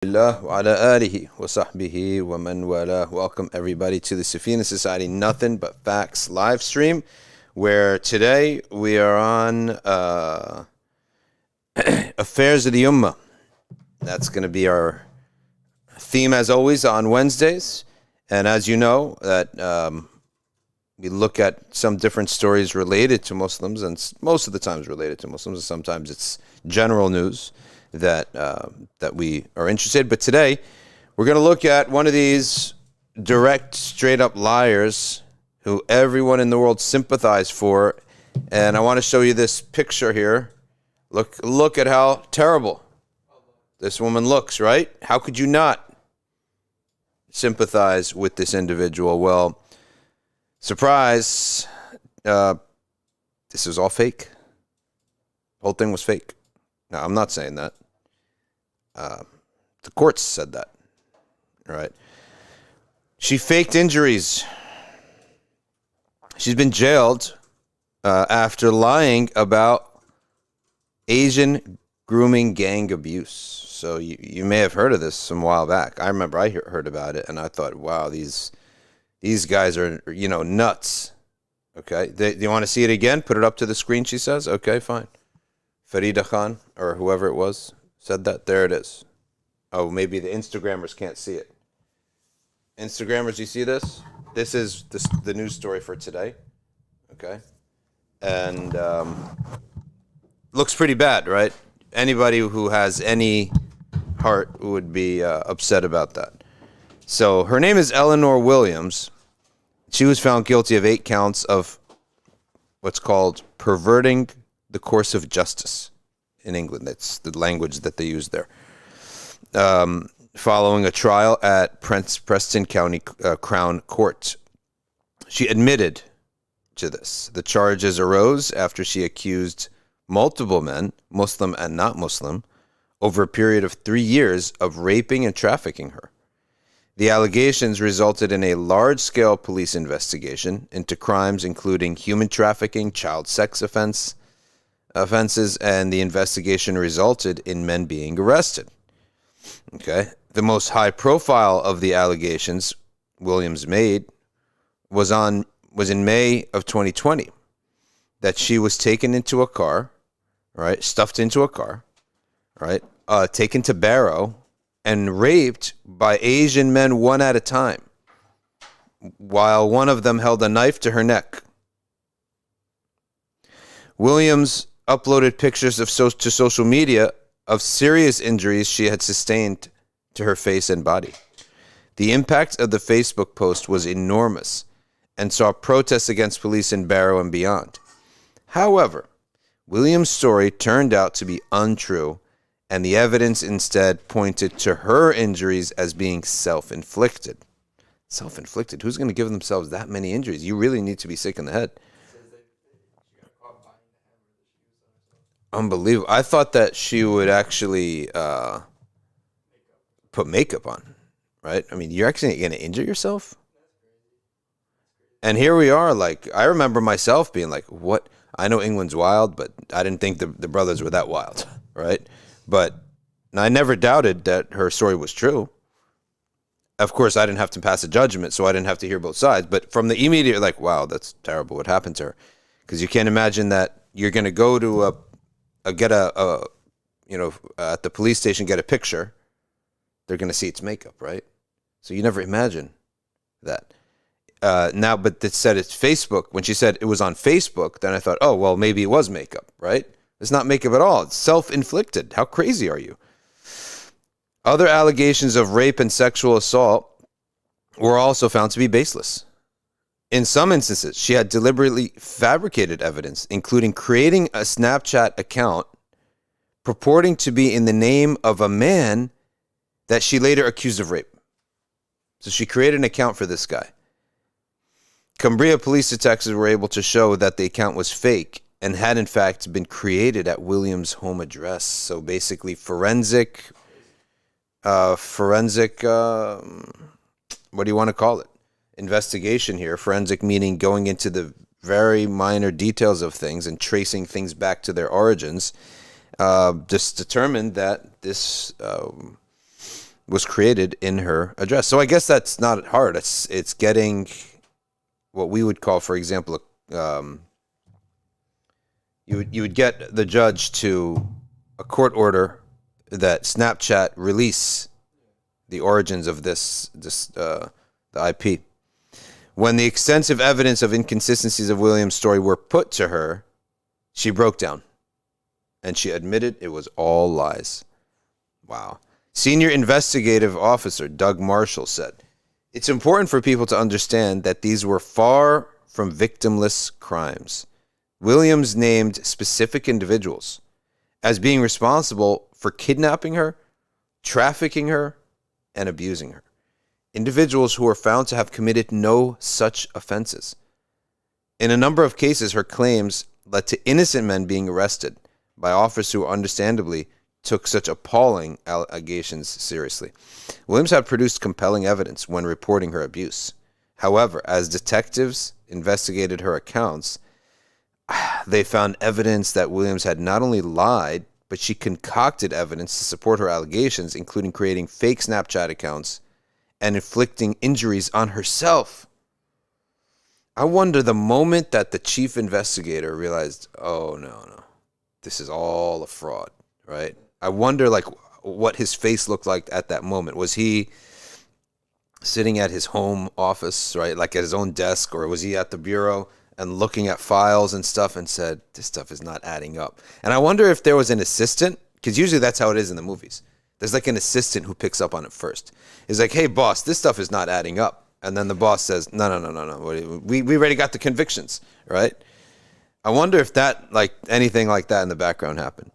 Wa ala alihi wa sahbihi wa man wala. Welcome everybody to the Safina Society Nothing But Facts live stream, where today we are on Affairs of the Ummah. That's going to be our theme as always on Wednesdays. And as you know, that we look at some different stories related to Muslims, and most of the times related to Muslims, and sometimes it's general news that we are interested. But today, we're going to look at one of these direct, straight-up liars who everyone in the world sympathizes for. And I want to show you this picture here. Look at how terrible this woman looks, right? How could you not sympathize with this individual? Well, surprise, this is all fake. The whole thing was fake. Now, I'm not saying that. The courts said that, right? She faked injuries. She's been jailed after lying about Asian grooming gang abuse. So you may have heard of this some while back. I remember I heard about it, and I thought, wow, these guys are, nuts. Okay, do you want to see it again? Put it up to the screen, she says. Okay, fine. Farida Khan, or whoever it was, said that. There it is. Oh, maybe the Instagrammers can't see it. Instagrammers, you see this? This is the news story for today. Okay? And looks pretty bad, right? Anybody who has any heart would be upset about that. So her name is Eleanor Williams. She was found guilty of 8 counts of what's called perverting the course of justice in England. That's the language that they use there. Following a trial at Preston County Crown Court. She admitted to this. The charges arose after she accused multiple men, Muslim and not Muslim, over a period of 3 years of raping and trafficking her. The allegations resulted in a large-scale police investigation into crimes including human trafficking, child sex offenses, and the investigation resulted in men being arrested. Okay. The most high profile of the allegations Williams made was in May of 2020, that she was taken into a car, right, stuffed into a car, right, taken to Barrow and raped by Asian men one at a time, while one of them held a knife to her neck. Williams uploaded pictures to social media of serious injuries she had sustained to her face and body. The impact of the Facebook post was enormous and saw protests against police in Barrow and beyond. However, Williams' story turned out to be untrue, and the evidence instead pointed to her injuries as being self-inflicted. Self-inflicted? Who's going to give themselves that many injuries? You really need to be sick in the head. Unbelievable. I thought that she would actually put makeup on, right? I mean, you're actually going to injure yourself? And here we are, like, I remember myself being like, what? I know England's wild, but I didn't think the brothers were that wild, right? But I never doubted that her story was true. Of course, I didn't have to pass a judgment, so I didn't have to hear both sides. But from the immediate, like, wow, that's terrible what happened to her. Because you can't imagine that you're going to go to at the police station, get a picture. They're going to see it's makeup, right? So you never imagine that. Now, but it said it's Facebook. When she said it was on Facebook, then I thought, oh, well, maybe it was makeup, right? It's not makeup at all. It's self-inflicted. How crazy are you? Other allegations of rape and sexual assault were also found to be baseless. In some instances, she had deliberately fabricated evidence, including creating a Snapchat account purporting to be in the name of a man that she later accused of rape. So she created an account for this guy. Cumbria police detectives were able to show that the account was fake and had in fact been created at Williams' home address. So basically forensic, what do you want to call it? Investigation here. Forensic meaning going into the very minor details of things and tracing things back to their origins. Just determined that this was created in her address. So I guess that's not hard. It's getting what we would call, for example, you would get the judge to a court order that Snapchat release the origins of the IP. When the extensive evidence of inconsistencies of Williams' story were put to her, she broke down, and she admitted it was all lies. Wow. Senior investigative officer Doug Marshall said, "It's important for people to understand that these were far from victimless crimes." Williams named specific individuals as being responsible for kidnapping her, trafficking her, and abusing her. Individuals who were found to have committed no such offenses. In a number of cases, her claims led to innocent men being arrested by officers who understandably took such appalling allegations seriously. Williams had produced compelling evidence when reporting her abuse. However, as detectives investigated her accounts, they found evidence that Williams had not only lied, but she concocted evidence to support her allegations, including creating fake Snapchat accounts and inflicting injuries on herself. I wonder the moment that the chief investigator realized, oh, no, this is all a fraud, right? I wonder, like, what his face looked like at that moment. Was he sitting at his home office, right, like at his own desk, or was he at the bureau and looking at files and stuff and said, this stuff is not adding up? And I wonder if there was an assistant, because usually that's how it is in the movies. There's like an assistant who picks up on it first. He's like, hey, boss, this stuff is not adding up. And then the boss says, no. We already got the convictions, right? I wonder if that, like anything like that in the background happened.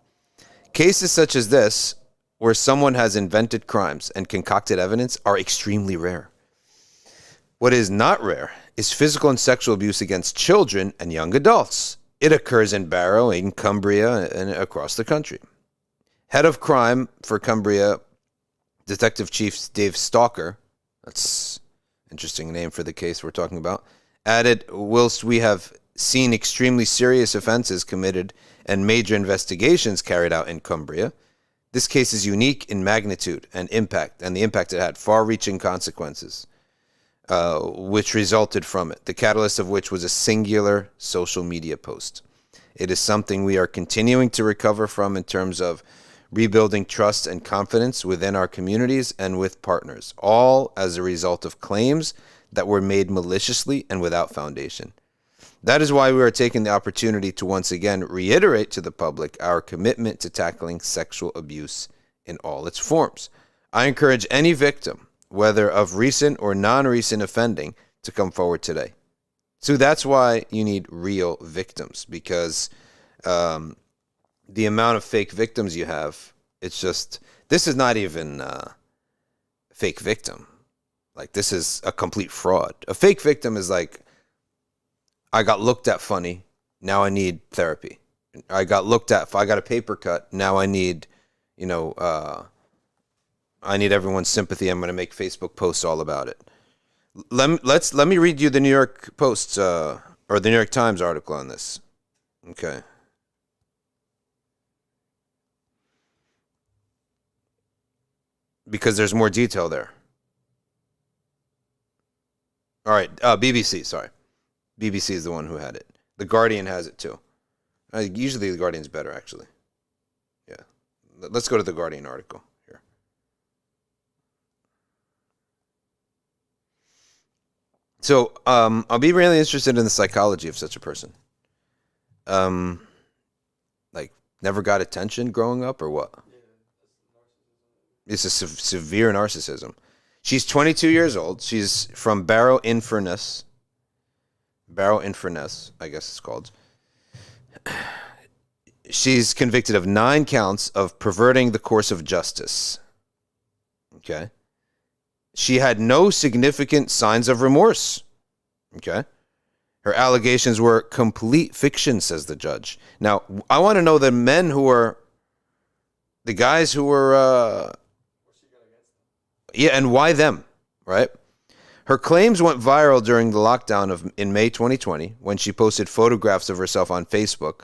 Cases such as this, where someone has invented crimes and concocted evidence, are extremely rare. What is not rare is physical and sexual abuse against children and young adults. It occurs in Barrow, in Cumbria, and across the country. Head of crime for Cumbria, Detective Chief Dave Stalker, that's an interesting name for the case we're talking about, added, whilst we have seen extremely serious offenses committed and major investigations carried out in Cumbria, this case is unique in magnitude and impact, and the impact it had far-reaching consequences, which resulted from it, the catalyst of which was a singular social media post. It is something we are continuing to recover from in terms of rebuilding trust and confidence within our communities and with partners, all as a result of claims that were made maliciously and without foundation. That is why we are taking the opportunity to once again reiterate to the public our commitment to tackling sexual abuse in all its forms. I encourage any victim, whether of recent or non-recent offending, to come forward today. So that's why you need real victims, because the amount of fake victims you have, it's just, this is not even fake victim. Like, this is a complete fraud. A fake victim is like, I got looked at funny, now I need therapy. I got looked at, I got a paper cut, now I need, I need everyone's sympathy. I'm going to make Facebook posts all about it. Let me read you the New York Post or the New York Times article on this. Okay. Because there's more detail there. All right, BBC, sorry. BBC is the one who had it. The Guardian has it too. Usually the Guardian's better, actually. Yeah. Let's go to the Guardian article here. So I'll be really interested in the psychology of such a person. Like, never got attention growing up or what? It's a severe narcissism. She's 22 years old. She's from Barrow-in-Furness, I guess it's called. She's convicted of 9 counts of perverting the course of justice. Okay. She had no significant signs of remorse. Okay. Her allegations were complete fiction, says the judge. Now, I want to know the guys who were, and why them, right? Her claims went viral during the lockdown in May 2020 when she posted photographs of herself on Facebook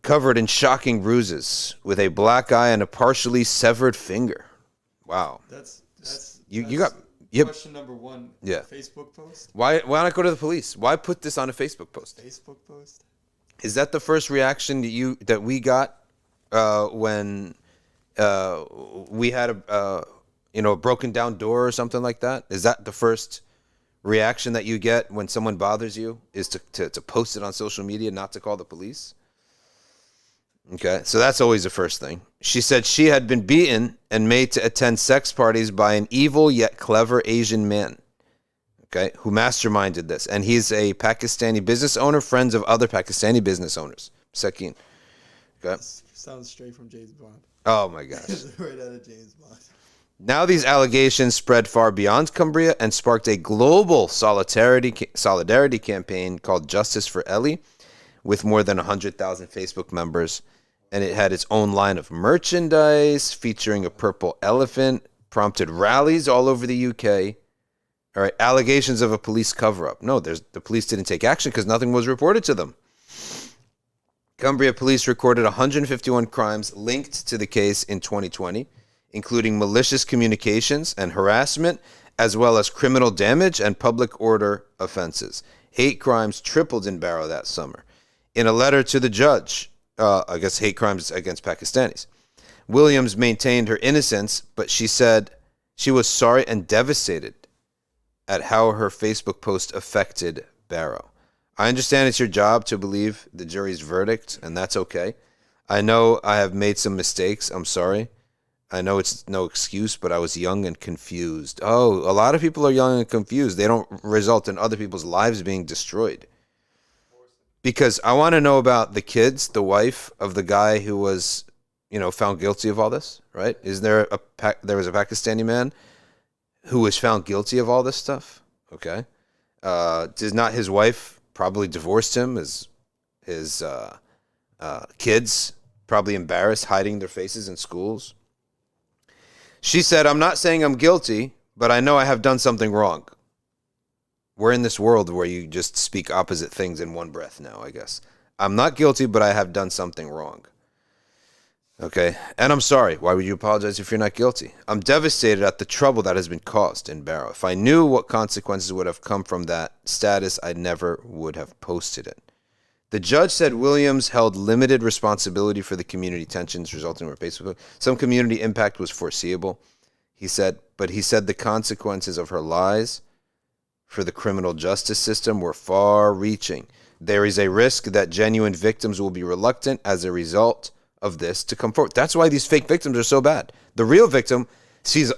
covered in shocking bruises with a black eye and a partially severed finger. Wow. That's You got yep. question number one. Yeah. Facebook post. Why not go to the police? Why put this on a Facebook post? Facebook post. Is that the first reaction that we got when we had a broken down door or something like that? Is that the first reaction that you get when someone bothers you? Is to post it on social media, not to call the police? Okay, so that's always the first thing. She said she had been beaten and made to attend sex parties by an evil yet clever Asian man, okay, who masterminded this. And he's a Pakistani business owner, friends of other Pakistani business owners. Sakin. Okay. Sounds straight from James Bond. Oh, my gosh. Right out of James Bond. Now these allegations spread far beyond Cumbria and sparked a global solidarity campaign called Justice for Ellie with more than 100,000 Facebook members. And it had its own line of merchandise featuring a purple elephant, prompted rallies all over the UK. All right, allegations of a police cover-up. No, the police didn't take action because nothing was reported to them. Cumbria police recorded 151 crimes linked to the case in 2020, including malicious communications and harassment, as well as criminal damage and public order offenses. Hate crimes tripled in Barrow that summer. In a letter to the judge, I guess hate crimes against Pakistanis, Williams maintained her innocence, but she said she was sorry and devastated at how her Facebook post affected Barrow. I understand it's your job to believe the jury's verdict, and that's okay. I know I have made some mistakes. I'm sorry. I know it's no excuse, but I was young and confused. Oh, a lot of people are young and confused. They don't result in other people's lives being destroyed. Because I want to know about the kids, the wife of the guy who was, found guilty of all this, right? There was a Pakistani man who was found guilty of all this stuff? Okay. Does not his wife probably divorced him? His kids probably embarrassed, hiding their faces in schools? She said, I'm not saying I'm guilty, but I know I have done something wrong. We're in this world where you just speak opposite things in one breath now, I guess. I'm not guilty, but I have done something wrong. Okay, and I'm sorry. Why would you apologize if you're not guilty? I'm devastated at the trouble that has been caused in Barrow. If I knew what consequences would have come from that status, I never would have posted it. The judge said Williams held limited responsibility for the community tensions resulting from her Facebook. Some community impact was foreseeable, he said, but he said the consequences of her lies for the criminal justice system were far-reaching. There is a risk that genuine victims will be reluctant as a result of this to come forward. That's why these fake victims are so bad. The real victim sees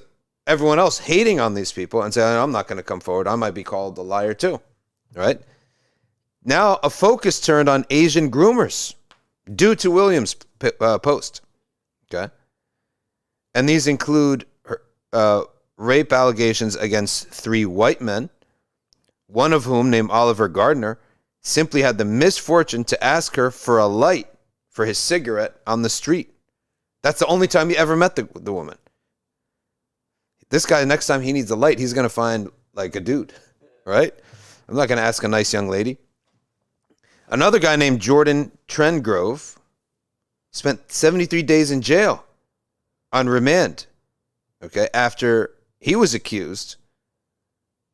everyone else hating on these people and saying, I'm not going to come forward. I might be called a liar too. Right? Now, a focus turned on Asian groomers due to Williams' post. Okay? And these include rape allegations against 3 white men, one of whom, named Oliver Gardner, simply had the misfortune to ask her for a light for his cigarette on the street. That's the only time he ever met the woman. This guy, next time he needs a light, he's going to find like a dude, right? I'm not going to ask a nice young lady. Another guy named Jordan Trengrove spent 73 days in jail on remand, okay, after he was accused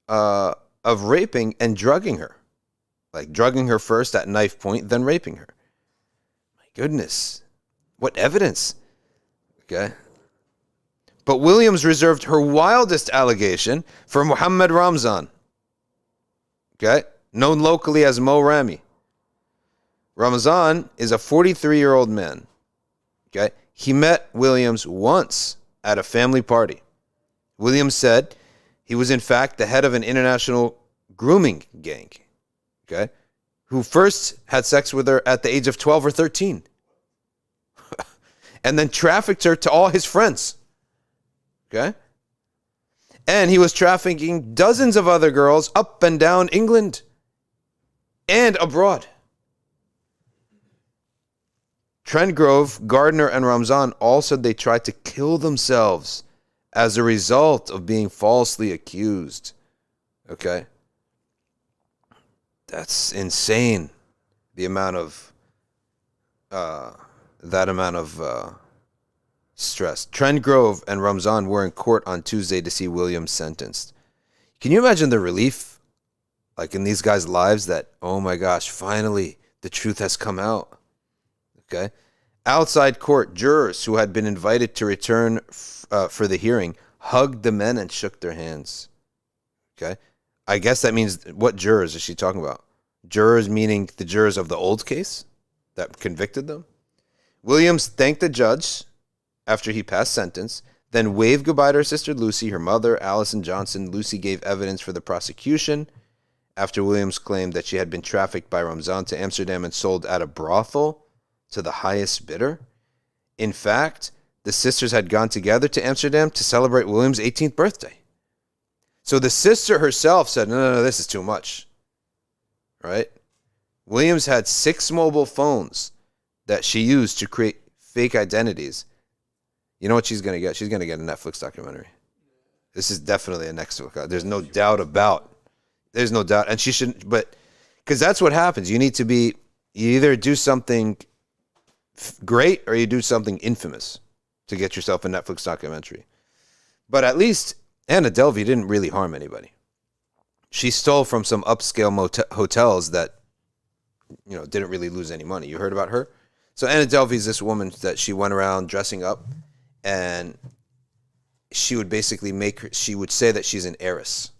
of raping and drugging her. Like drugging her first at knife point, then raping her. My goodness. What evidence? Okay. But Williams reserved her wildest allegation for Muhammad Ramzan. Okay. Known locally as Mo Rami. Ramzan is a 43-year-old man. Okay. He met Williams once at a family party. Williams said he was in fact the head of an international grooming gang. Okay, who first had sex with her at the age of 12 or 13 and then trafficked her to all his friends. Okay, and he was trafficking dozens of other girls up and down England and abroad. Trengrove, Gardner, and Ramzan all said they tried to kill themselves as a result of being falsely accused. Okay? That's insane. The amount of stressed. Trent Grove and Ramzan were in court on Tuesday to see Williams sentenced. Can you imagine the relief, like in these guys' lives, that, oh my gosh, finally the truth has come out? Okay. Outside court, jurors who had been invited to return for the hearing hugged the men and shook their hands. Okay. I guess that means, what jurors is she talking about? Jurors meaning the jurors of the old case that convicted them? Williams thanked the judge after he passed sentence, then waved goodbye to her sister Lucy, her mother, Allison Johnson. Lucy gave evidence for the prosecution after Williams claimed that she had been trafficked by Ramzan to Amsterdam and sold at a brothel to the highest bidder. In fact, the sisters had gone together to Amsterdam to celebrate Williams' 18th birthday. So the sister herself said, no, this is too much. Right? Williams had 6 mobile phones that she used to create fake identities. You know what she's going to get? She's going to get a Netflix documentary. This is definitely a Netflix. There's no doubt about. There's no doubt. And she shouldn't, but because that's what happens. You need to be, you either do something great or you do something infamous to get yourself a Netflix documentary. But at least Anna Delvey didn't really harm anybody. She stole from some upscale hotels that, didn't really lose any money. You heard about her? So Anna Delvey is this woman that she went around dressing up, and she would basically she would say that she's an heiress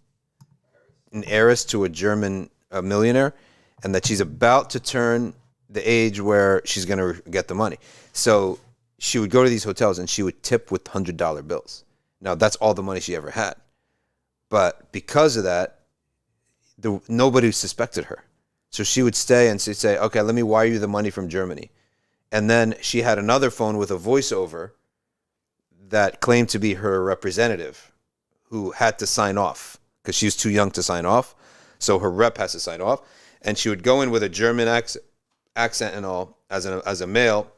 to a German millionaire, and that she's about to turn the age where she's going to get the money. So she would go to these hotels and she would tip with $100 bills. Now, that's all the money she ever had. But because of that, nobody suspected her. So she would stay and she'd say, okay, let me wire you the money from Germany. And then she had another phone with a voiceover that claimed to be her representative, who had to sign off because she was too young to sign off. So her rep has to sign off. And she would go in with a German accent and all as a male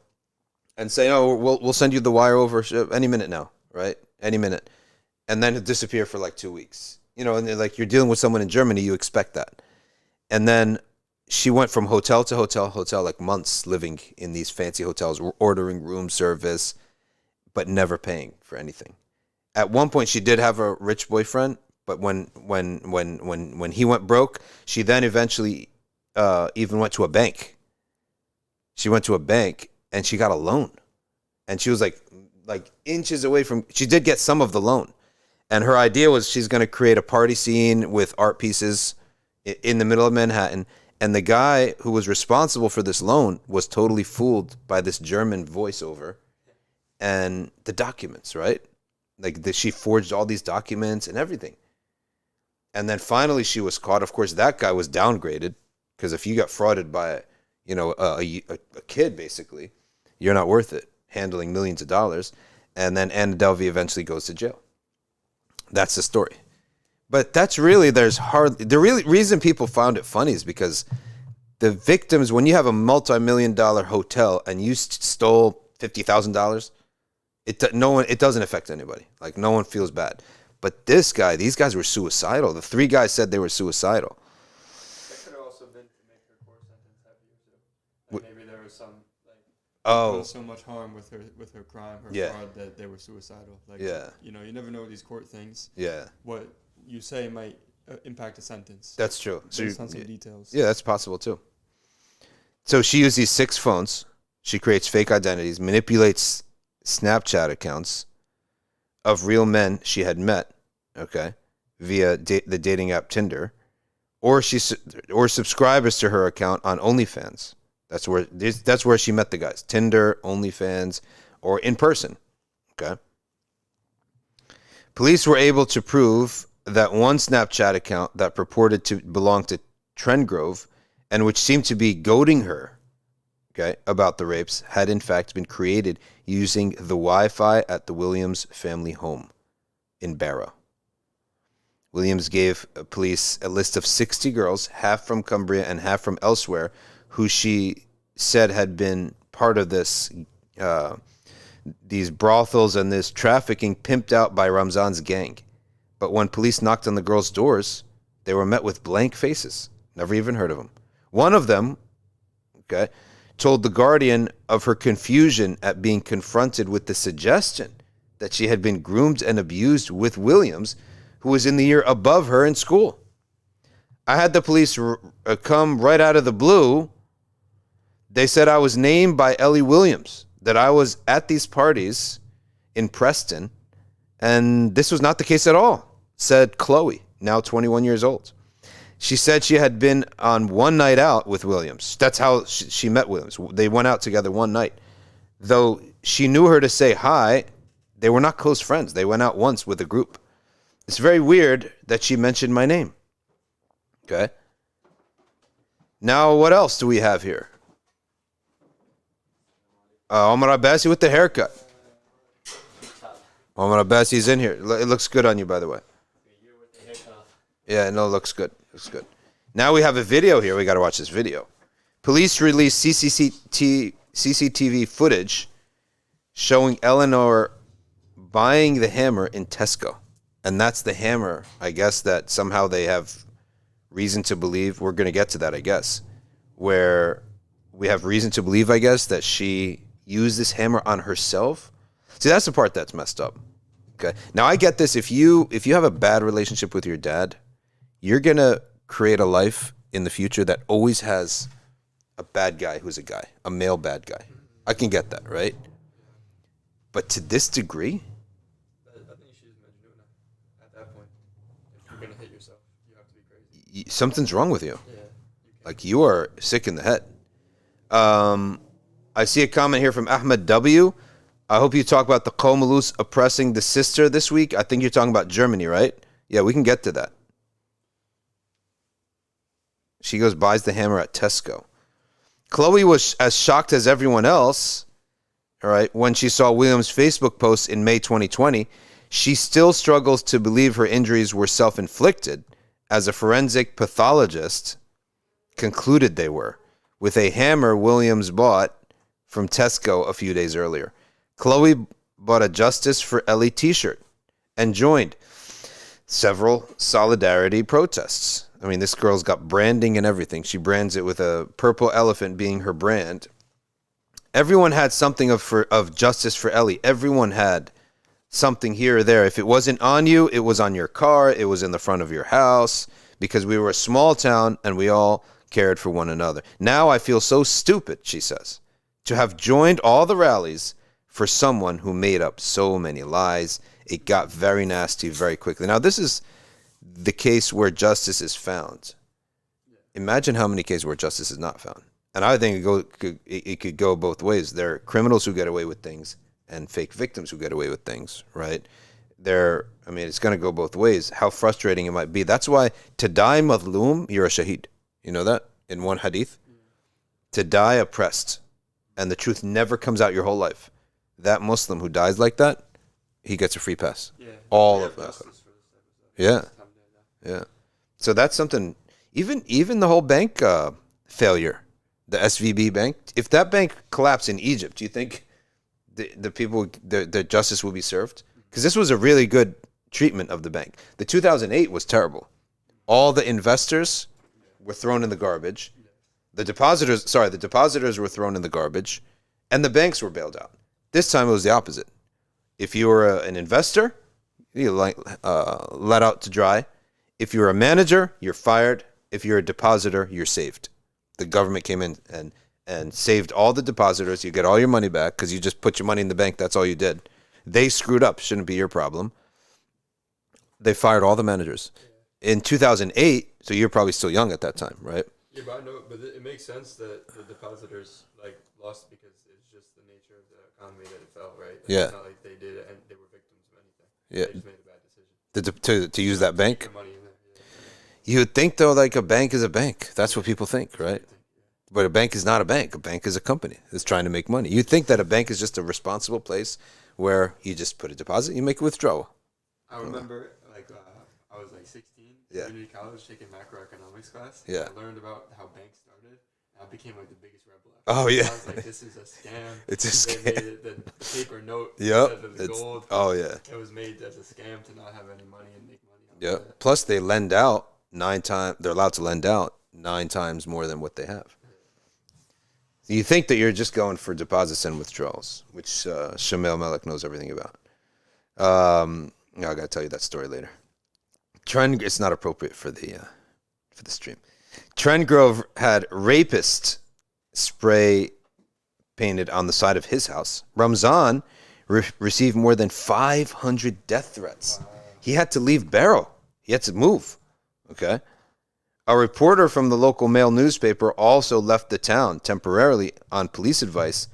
and say, oh, we'll send you the wire over any minute now, right? Any minute. And then it'd disappear for like 2 weeks. And like, you're dealing with someone in Germany, you expect that. And then she went from hotel to hotel, like months living in these fancy hotels, ordering room service, but never paying for anything. At one point, she did have a rich boyfriend, but when he went broke, she then eventually even went to a bank. She went to a bank and she got a loan, and she was like inches away from. She did get some of the loan, and her idea was she's going to create a party scene with art pieces in the middle of Manhattan. And the guy who was responsible for this loan was totally fooled by this German voiceover and the documents, right? She forged all these documents and everything. And then finally she was caught. Of course, that guy was downgraded, because if you got frauded by, a kid, basically, you're not worth it, handling millions of dollars. And then Anna Delvey eventually goes to jail. That's the story. But that's really, the reason people found it funny is because the victims, when you have a multi-million-dollar hotel and you stole $50,000, it doesn't affect anybody. Like, no one feels bad. But these guys were suicidal. The 3 guys said they were suicidal. That could have also been to make her court sentence heavier too. Like maybe there was some there was so much harm with her crime, her fraud, that they were suicidal. Like, you never know these court things. Yeah. What you say might impact a sentence. That's true. Based on some details. Yeah, that's possible too. So she used these 6 phones. She creates fake identities, manipulates Snapchat accounts of real men she had met, okay, via the dating app Tinder, or subscribers to her account on OnlyFans. That's where she met the guys. Tinder, OnlyFans, or in person. Okay. Police were able to prove that one Snapchat account that purported to belong to Trent Grove, and which seemed to be goading her, okay, about the rapes, had in fact been created using the Wi-Fi at the Williams family home in Barrow. Williams gave police a list of 60 girls, half from Cumbria and half from elsewhere, who she said had been part of this, these brothels and this trafficking pimped out by Ramzan's gang. But when police knocked on the girls' doors, they were met with blank faces. Never even heard of them. One of them, okay, told The Guardian of her confusion at being confronted with the suggestion that she had been groomed and abused with Williams, who was in the year above her in school. I had the police come right out of the blue. They said I was named by Ellie Williams, that I was at these parties in Preston, and this was not the case at all, said Chloe, now 21 years old. She said she had been on one night out with Williams. That's how she met Williams. They went out together one night. Though she knew her to say hi, they were not close friends. They went out once with a group. It's very weird that she mentioned my name. Okay. Now, what else do we have here? Omar Abbasi with the haircut. Omar Abbasi's in here. It looks good on you, by the way. Yeah, no, it looks good. Looks good. Now we have a video here. We got to watch this video. Police released CCTV footage showing Eleanor buying the hammer in Tesco. And that's the hammer, I guess, that somehow they have reason to believe. We're going to get to that, I guess. Where we have reason to believe, I guess, that she used this hammer on herself. See, that's the part that's messed up. Okay. Now, I get this. If you have a bad relationship with your dad, you're going to create a life in the future that always has a bad guy who's a guy, a male bad guy. I can get that, right? But to this degree? I think she's meant to do it at that point. If you're going to hit yourself, you have to be crazy. Something's wrong with you. Yeah. Like, you are sick in the head. I see a comment here from Ahmed W. I hope you talk about the Qawmalus oppressing the sister this week. I think you're talking about Germany, right? Yeah, we can get to that. She goes, buys the hammer at Tesco. Chloe was as shocked as everyone else, all right, when she saw Williams' Facebook post in May 2020. She still struggles to believe her injuries were self-inflicted, as a forensic pathologist concluded they were, with a hammer Williams bought from Tesco a few days earlier. Chloe bought a Justice for Ellie t-shirt and joined several solidarity protests. I mean, this girl's got branding and everything. She brands it with a purple elephant being her brand. Everyone had something of Justice for Ellie. Everyone had something here or there. If it wasn't on you, it was on your car. It was in the front of your house, because we were a small town and we all cared for one another. Now I feel so stupid, she says, to have joined all the rallies for someone who made up so many lies. It got very nasty very quickly. Now, this is the case where justice is found. Imagine how many cases where justice is not found. And I think it could go both ways. There are criminals who get away with things and fake victims who get away with things, right? It's going to go both ways. How frustrating it might be. That's why to die madloom, you're a shaheed. You know that? In one hadith? To die oppressed and the truth never comes out your whole life. That Muslim who dies like that, he gets a free pass. Yeah. All of that. Yeah. Yeah. So that's something, even the whole bank failure, the SVB bank, if that bank collapsed in Egypt, do you think the people, the justice will be served? Because this was a really good treatment of the bank. The 2008 was terrible. All the investors were thrown in the garbage. The depositors were thrown in the garbage, and the banks were bailed out. This time it was the opposite. If you were an investor, you're let out to dry. If you're a manager, you're fired. If you're a depositor, you're saved. The government came in and saved all the depositors. You get all your money back because you just put your money in the bank. That's all you did. They screwed up. Shouldn't be your problem. They fired all the managers. In 2008, so you're probably still young at that time, right? Yeah, but I know, but it makes sense that the depositors lost because it's just the nature of the economy that it fell, right? Yeah. It's not like they did it and they were victims of anything. Yeah. They just made a bad decision. To use that bank? Keep your money in there. Yeah. You would think, though, like a bank is a bank. That's what people think, right? But a bank is not a bank. A bank is a company that's trying to make money. You'd think that a bank is just a responsible place where you just put a deposit, you make a withdrawal. I remember, I was 16, community college, taking macroeconomics class. Yeah. I learned about how banks started. And I became the biggest rebel. Oh, yeah. I was like, this is a scam. It's a scam. They made it the paper note Yep. instead of the gold. Oh, yeah. It was made as a scam to not have any money and make money. Yep. Plus, they lend out 9 times. They're allowed to lend out 9 times more than what they have. You think that you're just going for deposits and withdrawals, which Shamil Malik knows everything about. I gotta tell you that story later. It's not appropriate for the stream. Trendgrove had rapist spray painted on the side of his house. Ramzan received more than 500 death threats. Wow. He had to leave Barrow. He had to move. Okay. A reporter from the local Mail newspaper also left the town temporarily on police advice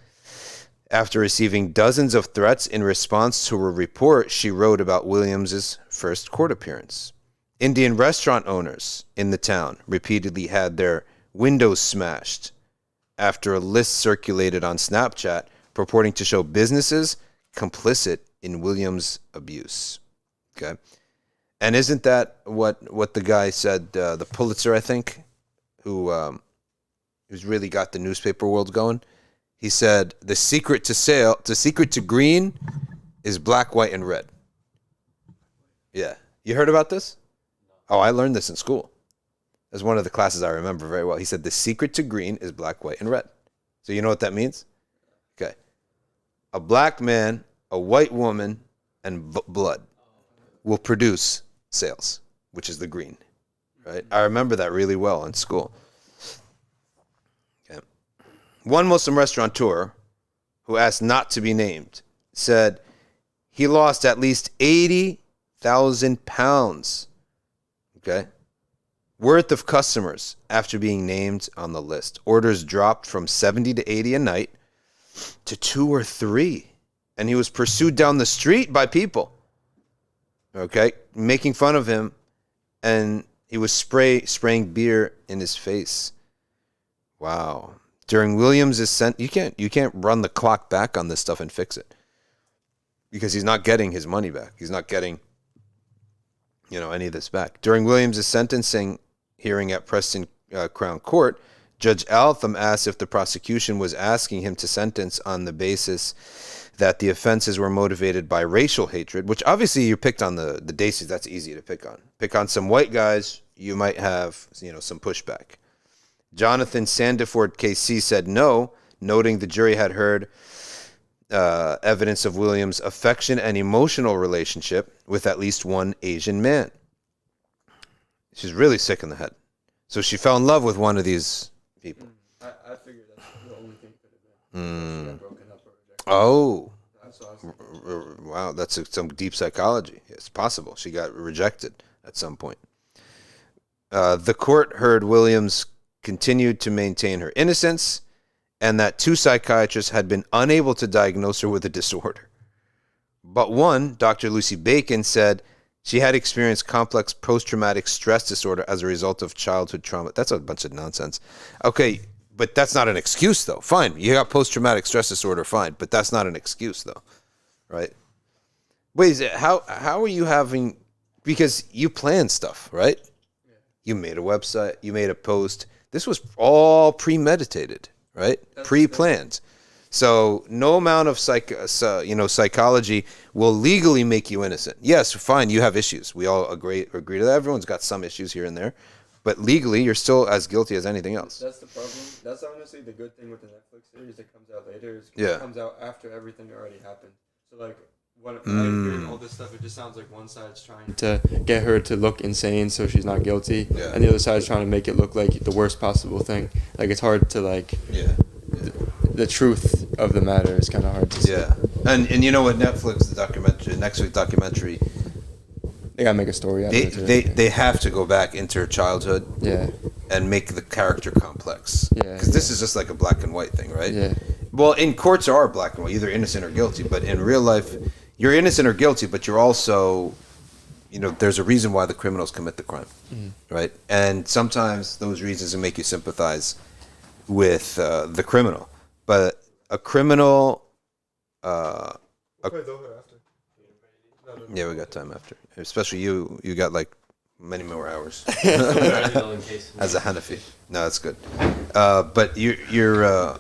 after receiving dozens of threats in response to a report she wrote about Williams's first court appearance. Indian restaurant owners in the town repeatedly had their windows smashed after a list circulated on Snapchat purporting to show businesses complicit in Williams' abuse. Okay. And isn't that what the guy said, the Pulitzer, I think, who's really got the newspaper world going? He said, the secret to green is black, white, and red. Yeah. You heard about this? Oh, I learned this in school. That's one of the classes I remember very well. He said, the secret to green is black, white, and red. So you know what that means? Okay. A black man, a white woman, and blood will produce sales, which is the green, right? I remember that really well in school. Okay. One Muslim restaurateur who asked not to be named said he lost at least 80,000 pounds, okay, worth of customers after being named on the list. Orders dropped from 70 to 80 a night to 2 or 3, and he was pursued down the street by people. Okay, making fun of him, and he was spraying beer in his face. Wow. During Williams' sentence, you can't run the clock back on this stuff and fix it, because he's not getting his money back. He's not getting, any of this back. During Williams' sentencing hearing at Preston Crown Court, Judge Altham asked if the prosecution was asking him to sentence on the basis that the offenses were motivated by racial hatred, which obviously you picked on the Daces. That's easy to pick on. Pick on some white guys, you might have, some pushback. Jonathan Sandiford KC said no, noting the jury had heard evidence of Williams' affection and emotional relationship with at least one Asian man. She's really sick in the head. So she fell in love with one of these people. I figured that's the only thing could have been. She got broken up or rejected. Oh. Wow, that's some deep psychology. It's possible. She got rejected at some point. The court heard Williams continued to maintain her innocence and that 2 psychiatrists had been unable to diagnose her with a disorder. But one, Dr. Lucy Bacon, said she had experienced complex post-traumatic stress disorder as a result of childhood trauma. That's a bunch of nonsense. Okay, but that's not an excuse, though. Fine, you got post-traumatic stress disorder, fine, but that's not an excuse, though, right? Wait, how are you having, because you plan stuff, right? Yeah. You made a website, you made a post. This was all premeditated, right? Pre-planned. So no amount of psychology will legally make you innocent. Yes, fine, you have issues. We all agree to that. Everyone's got some issues here and there. But legally, you're still as guilty as anything else. That's the problem. That's honestly the good thing with the Netflix series that comes out later. It comes out after everything already happened. So, when I'm hearing all this stuff, it just sounds like one side's trying to get her to look insane so she's not guilty. Yeah. And the other side's trying to make it look like the worst possible thing. It's hard to, the truth of the matter is kind of hard to see. Yeah. And you know what, Netflix documentary, they gotta make a story out of it. They have to go back into her childhood. Yeah. And make the character complex. Yeah. Because this is just like a black and white thing, right? Yeah. Well, in courts are black and white, either innocent or guilty. But in real life, you're innocent or guilty, but you're also, there's a reason why the criminals commit the crime, right? And sometimes those reasons will make you sympathize with the criminal. But a criminal... Yeah, we got time after. Especially you got many more hours as a Hanafi. No, that's good. But your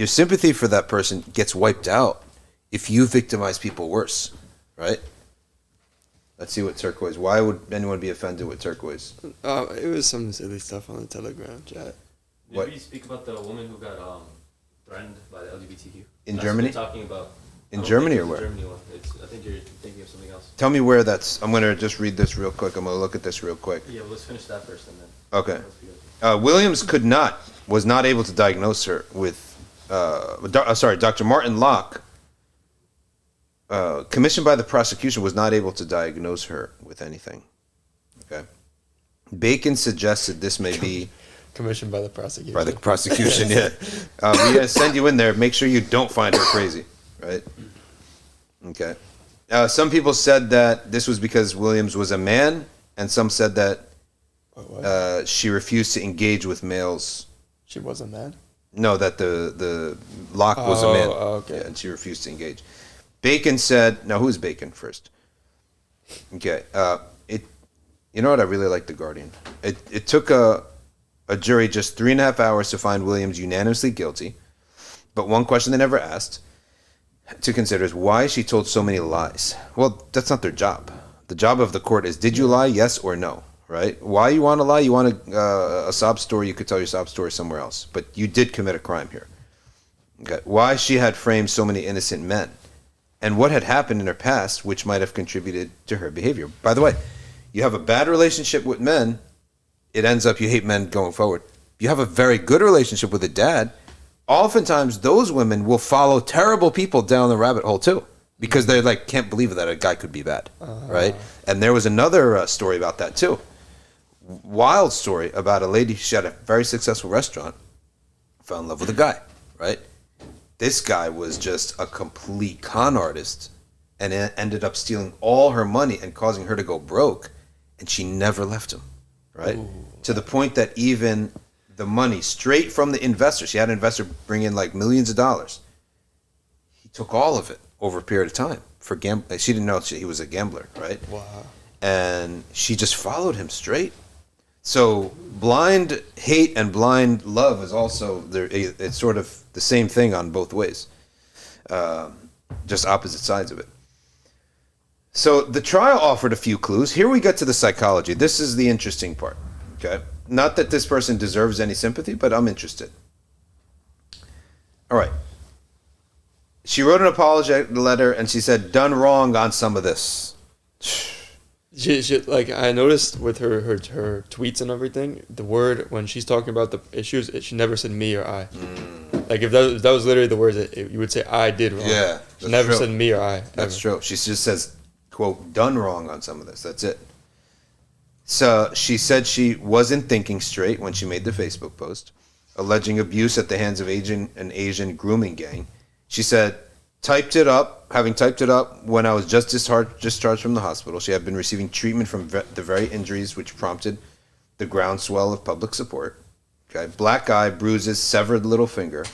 sympathy for that person gets wiped out if you victimize people worse, right? Let's see what turquoise. Why would anyone be offended with turquoise? It was some silly stuff on the Telegram chat. Did we speak about the woman who got threatened by the LGBTQ? In Germany? Talking about. In Germany or where? Germany one. I think you're thinking of something else. Tell me where that's. I'm going to just read this real quick. I'm going to look at this real quick. Yeah, well, let's finish that first and then. Okay. Williams was not able to diagnose her with, Dr. Martin Locke, commissioned by the prosecution, was not able to diagnose her with anything. Okay. Bacon suggested this may be commissioned by the prosecution. By the prosecution, yeah. We're going to send you in there. Make sure you don't find her crazy, right? Okay. Some people said that this was because Williams was a man, and some said that she refused to engage with males. She was a man? No, that the Locke was a man. Okay. Yeah, and she refused to engage. Bacon said, now who's Bacon first? Okay. You know what? I really like The Guardian. It took a jury just 3.5 hours to find Williams unanimously guilty. But one question they never asked to consider is why she told so many lies. Well, that's not their job. The job of the court is, did you lie, yes or no, right? Why you want to lie? You want a sob story, you could tell your sob story somewhere else. But you did commit a crime here. Okay. Why she had framed so many innocent men. And what had happened in her past which might have contributed to her behavior. By the way, you have a bad relationship with men, it ends up you hate men going forward. You have a very good relationship with a dad, oftentimes those women will follow terrible people down the rabbit hole too, because they like can't believe that a guy could be bad, right? And there was another story about that too. Wild story about a lady. She had a very successful restaurant, fell in love with a guy, right? This guy was just a complete con artist and ended up stealing all her money and causing her to go broke, and she never left him, right? Ooh. To the point that even the money straight from the investor, she had an investor bring in like millions of dollars. He took all of it over a period of time for gambling. She didn't know he was a gambler, right? Wow. And she just followed him straight. So blind hate and blind love is also there. It's sort of the same thing on both ways, just opposite sides of it. So the trial offered a few clues. Here we get to the psychology. This is the interesting part. Okay, not that this person deserves any sympathy, but I'm interested. All right. She wrote an apology letter, and she said, "Done wrong on some of this." She like I noticed with her tweets and everything, the word when she's talking about the issues, she never said me or I. Like if that was literally the words that you would say I did wrong. Yeah, she never said me or I. That's true. She just says, quote, "done wrong on some of this." That's it. So she said she wasn't thinking straight when she made the Facebook post, alleging abuse at the hands of an Asian grooming gang. She said, having typed it up when I was just discharged from the hospital. She had been receiving treatment from the very injuries which prompted the groundswell of public support. Okay, black eye, bruises, severed little finger.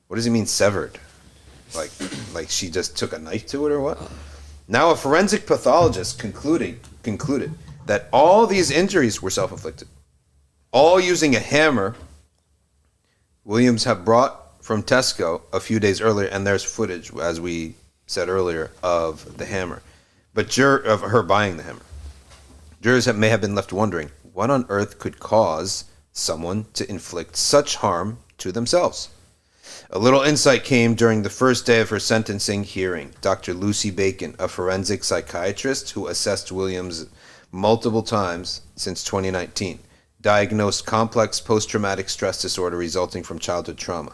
What does he mean severed? Like she just took a knife to it or what? Now a forensic pathologist concluded that all these injuries were self-inflicted, all using a hammer Williams had brought from Tesco a few days earlier, and there's footage, as we said earlier, of the hammer, of her buying the hammer. Jurors may have been left wondering, what on earth could cause someone to inflict such harm to themselves? A little insight came during the first day of her sentencing hearing. Dr. Lucy Bacon, a forensic psychiatrist who assessed Williams multiple times since 2019, diagnosed complex post-traumatic stress disorder resulting from childhood trauma.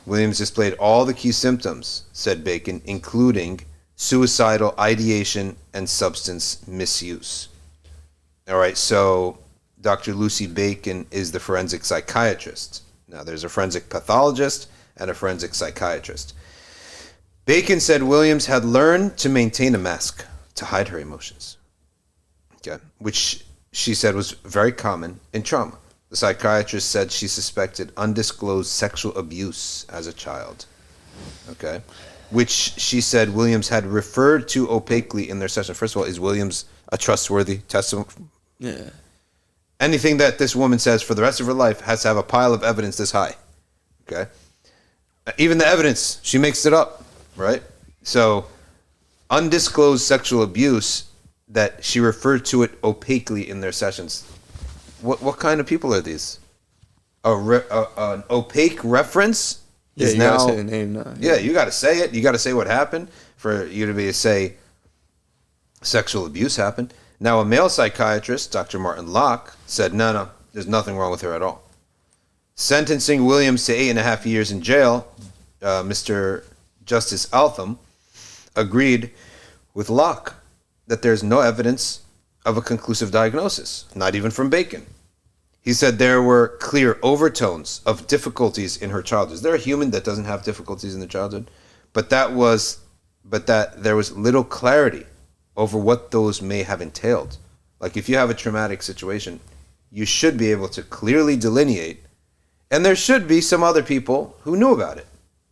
Williams displayed all the key symptoms, said Bacon, including suicidal ideation and substance misuse. All right, so Dr. Lucy Bacon is the forensic psychiatrist. Now, there's a forensic pathologist and a forensic psychiatrist. Bacon said Williams had learned to maintain a mask to hide her emotions, okay, which she said was very common in trauma. The psychiatrist said she suspected undisclosed sexual abuse as a child, okay, which she said Williams had referred to opaquely in their session. First of all, is Williams a trustworthy testimony? Yeah. Anything that this woman says for the rest of her life has to have a pile of evidence this high, okay? Even the evidence, she makes it up, right? So, undisclosed sexual abuse, that she referred to it opaquely in their sessions. What kind of people are these? an opaque reference is you now. gotta say the name now. Yeah, you got to say it. You got to say what happened for you to be to say sexual abuse happened. Now, a male psychiatrist, Dr. Martin Locke, said, no, there's nothing wrong with her at all. Sentencing Williams to 8.5 years in jail, Mr. Justice Altham agreed with Locke that there's no evidence of a conclusive diagnosis, not even from Bacon. He said there were clear overtones of difficulties in her childhood. Is there a human that doesn't have difficulties in their childhood? But that there was little clarity over what those may have entailed. Like if you have a traumatic situation, you should be able to clearly delineate, and there should be some other people who knew about it,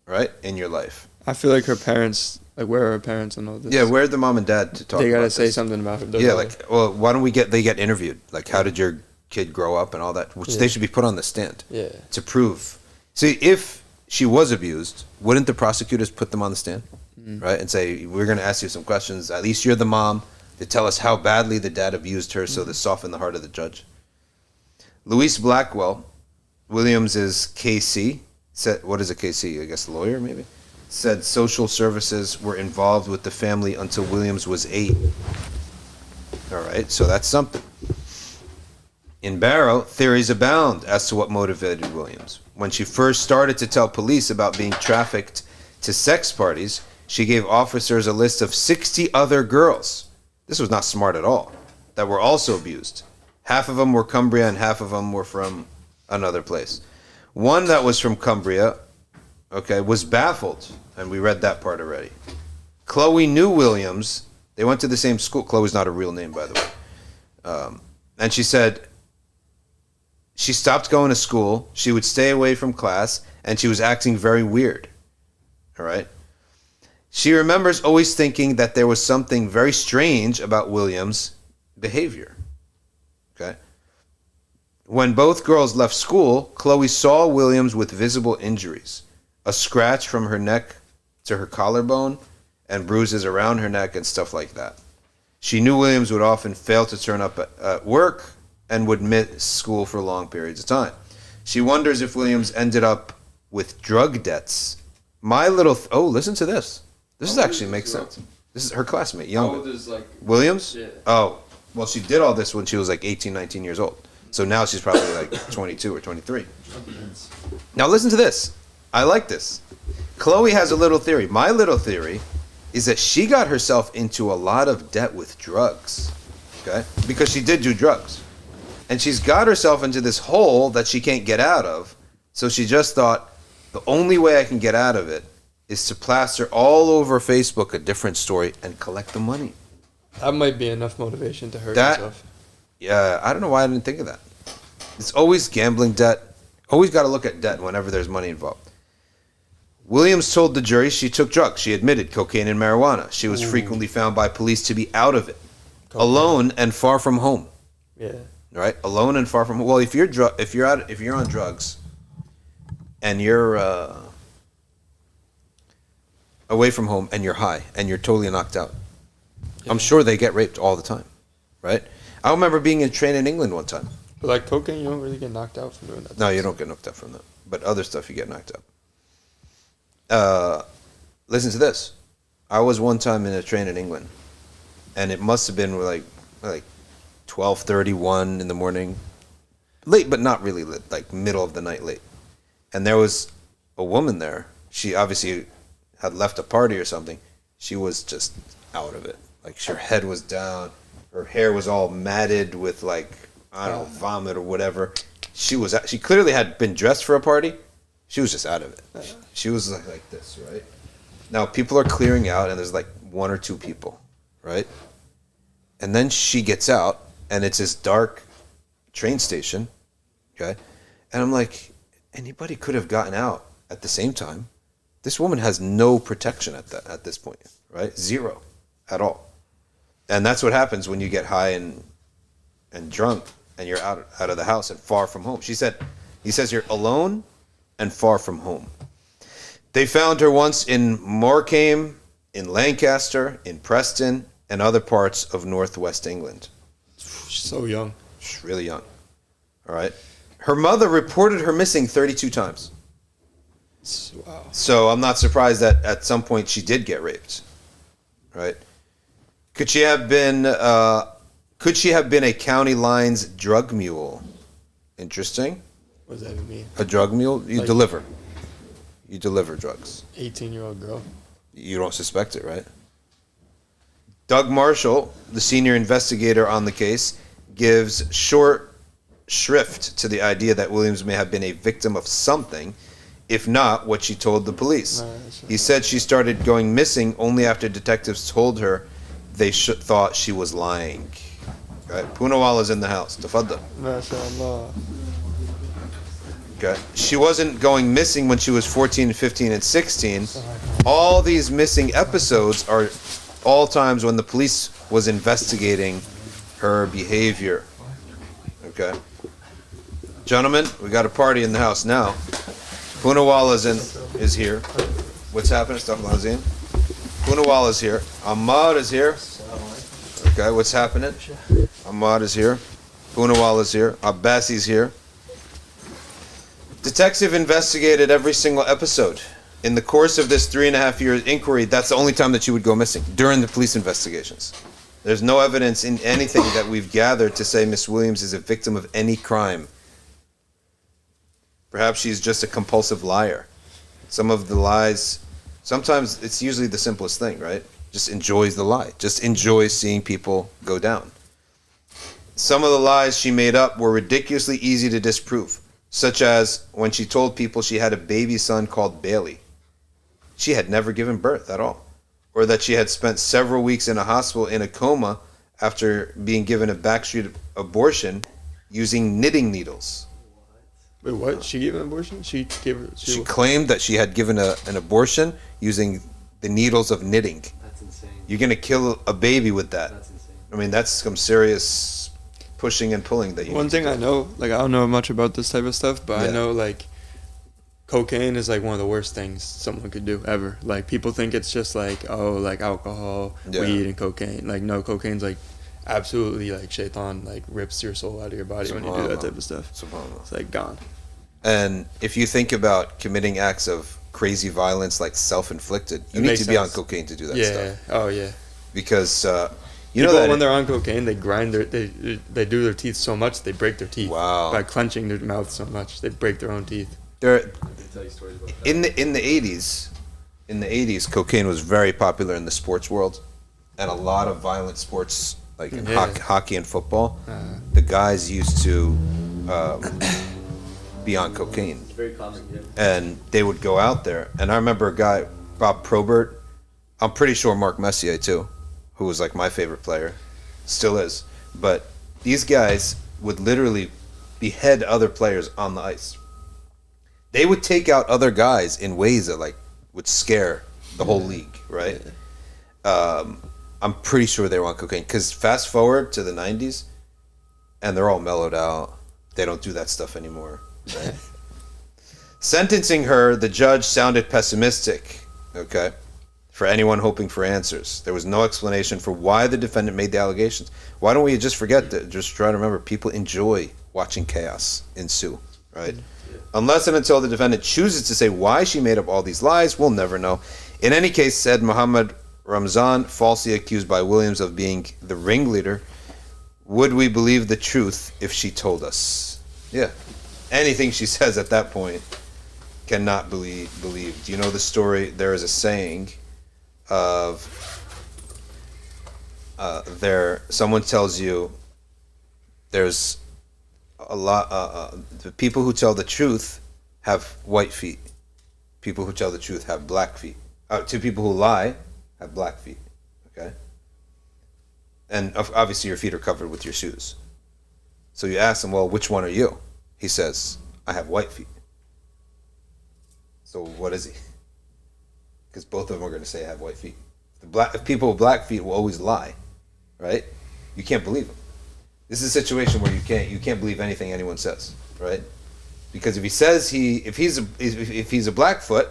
right, in your life. I feel like her parents, like where are her parents and all this? Yeah, where's the mom and dad to talk about this? They gotta say something about her. Yeah, like, well, why don't they get interviewed? Like, how did your kid grow up and all that? Which they should be put on the stand to prove. See, if she was abused, wouldn't the prosecutors put them on the stand? Right, and say, we're going to ask you some questions. At least you're the mom to tell us how badly the dad abused her, so to soften the heart of the judge. Louise Blackwell, Williams's KC, said, what is a KC? I guess lawyer, maybe? Said social services were involved with the family until Williams was 8. All right, so that's something. In Barrow, theories abound as to what motivated Williams. When she first started to tell police about being trafficked to sex parties, she gave officers a list of 60 other girls. This was not smart at all. That were also abused. Half of them were Cumbria and half of them were from another place. One that was from Cumbria, was baffled, and we read that part already. Chloe knew Williams. They went to the same school. Chloe's not a real name, by the way. And she said she stopped going to school. She would stay away from class, and she was acting very weird. All right? She remembers always thinking that there was something very strange about Williams' behavior. Okay? When both girls left school, Chloe saw Williams with visible injuries. A scratch from her neck to her collarbone and bruises around her neck and stuff like that. She knew Williams would often fail to turn up at work and would miss school for long periods of time. She wonders if Williams ended up with drug debts. Listen to this. This actually makes sense. This is her classmate, younger. How old is, Williams? Yeah. Oh, well, she did all this when she was 18, 19 years old. So now she's probably 22 or 23. Now listen to this. I like this. Chloe has a little theory. My little theory is that she got herself into a lot of debt with drugs. Okay? Because she did do drugs. And she's got herself into this hole that she can't get out of. So she just thought, the only way I can get out of it is to plaster all over Facebook a different story and collect the money. That might be enough motivation to hurt yourself. Yeah, I don't know why I didn't think of that. It's always gambling debt. Always got to look at debt whenever there's money involved. Williams told the jury she took drugs. She admitted cocaine and marijuana. She was frequently found by police to be out of it, alone and far from home. Yeah. Right, alone and far from home. Well, if you're on drugs, and you're away from home and you're high and you're totally knocked out, I'm sure they get raped all the time, right? I remember being in a train in England one time. But like cocaine, you don't really get knocked out from doing that. No, you don't get knocked out from that. But other stuff, you get knocked out. Listen to this. I was one time in a train in England, and it must have been like 12:31 in the morning. Late, but not really late, like middle of the night late. And there was a woman there. She obviously had left a party or something. She was just out of it. Like her head was down. Her hair was all matted with vomit or whatever. She clearly had been dressed for a party. She was just out of it. She was like this, right? Now people are clearing out and there's one or two people, right? And then she gets out and it's this dark train station, okay? And I'm like, anybody could have gotten out at the same time. This woman has no protection at this point, right? Zero at all. And that's what happens when you get high and drunk and you're out of the house and far from home. He says you're alone and far from home. They found her once in Morecambe, in Lancaster, in Preston, and other parts of northwest England. She's so young. She's really young. All right. Her mother reported her missing 32 times. Wow. So I'm not surprised that at some point she did get raped, right? Could she have been a county line's drug mule? Interesting. What does that even mean? A drug mule? You deliver drugs. 18-year-old girl. You don't suspect it, right? Doug Marshall, the senior investigator on the case, gives short shrift to the idea that Williams may have been a victim of something, if not what she told the police. He said she started going missing only after detectives told her they thought she was lying. Right? Poonawala's in the house. Tafaddal. MashaAllah. Okay. She wasn't going missing when she was 14, 15, and 16. All these missing episodes are all times when the police was investigating her behavior. Okay. Gentlemen, we got a party in the house now. Poonawala is here. What's happening? Astaghfirullah. Poonawala is here. Ahmad is here. Okay, what's happening? Ahmad is here. Poonawala is here. Abbasi's here. Detective investigated every single episode. In the course of this 3.5 year inquiry, that's the only time that she would go missing, during the police investigations. There's no evidence in anything that we've gathered to say Miss Williams is a victim of any crime. Perhaps she's just a compulsive liar. Some of the lies, sometimes it's usually the simplest thing, right? Just enjoys the lie. Just enjoys seeing people go down. Some of the lies she made up were ridiculously easy to disprove, such as when she told people she had a baby son called Bailey. She had never given birth at all. Or that she had spent several weeks in a hospital in a coma after being given a backstreet abortion using knitting needles. Wait, what? She gave an abortion? She claimed that she had given an abortion using the needles of knitting. That's insane. You're going to kill a baby with that. That's insane. I mean, that's some serious pushing and pulling that you One thing I know, like, I don't know much about this type of stuff, but Yeah. I know, like, cocaine is, like, one of the worst things someone could do ever. Like, people think it's just, like, oh, like, alcohol, weed, and cocaine. Like, no, cocaine's, like, absolutely, like, shaitan, like, rips your soul out of your body when you do that type of stuff. It's, like, gone. And if you think about committing acts of crazy violence, like self-inflicted, you need to be on cocaine to do that stuff. Oh, yeah. Because you people, know that when they're on cocaine, they grind they do their teeth so much they break their teeth. Wow. By clenching their mouth so much, they break their own teeth. There, I can tell you stories about that. in the 80s, cocaine was very popular in the sports world, and a lot of violent sports, like in hockey and football, the guys used to be on cocaine. It's very common, yeah. And they would go out there. And I remember a guy, Bob Probert, I'm pretty sure Mark Messier too, who was like my favorite player, still is. But these guys would literally behead other players on the ice. They would take out other guys in ways that like would scare the whole league, right? I'm pretty sure they were on cocaine. Because fast forward to the 90s, and they're all mellowed out. They don't do that stuff anymore. Right? Sentencing her, the judge sounded pessimistic, okay, for anyone hoping for answers. There was no explanation for why the defendant made the allegations. Why don't we just forget that? Just try to remember, people enjoy watching chaos ensue, right? Unless and until the defendant chooses to say why she made up all these lies, we'll never know. In any case, said Muhammad Ramzan, falsely accused by Williams of being the ringleader, would we believe the truth if she told us? Yeah. Anything she says at that point cannot be believed. You know the story, there is a saying of someone tells you there's a lot the people who tell the truth have white feet. People who tell the truth have black feet. Two people who lie have black feet. Okay? And obviously your feet are covered with your shoes. So you ask him, well, which one are you? He says, I have white feet. So what is he? Because both of them are going to say I have white feet. If people with black feet will always lie, right? You can't believe them. This is a situation where you can't believe anything anyone says, right? Because if he says if he's a Blackfoot,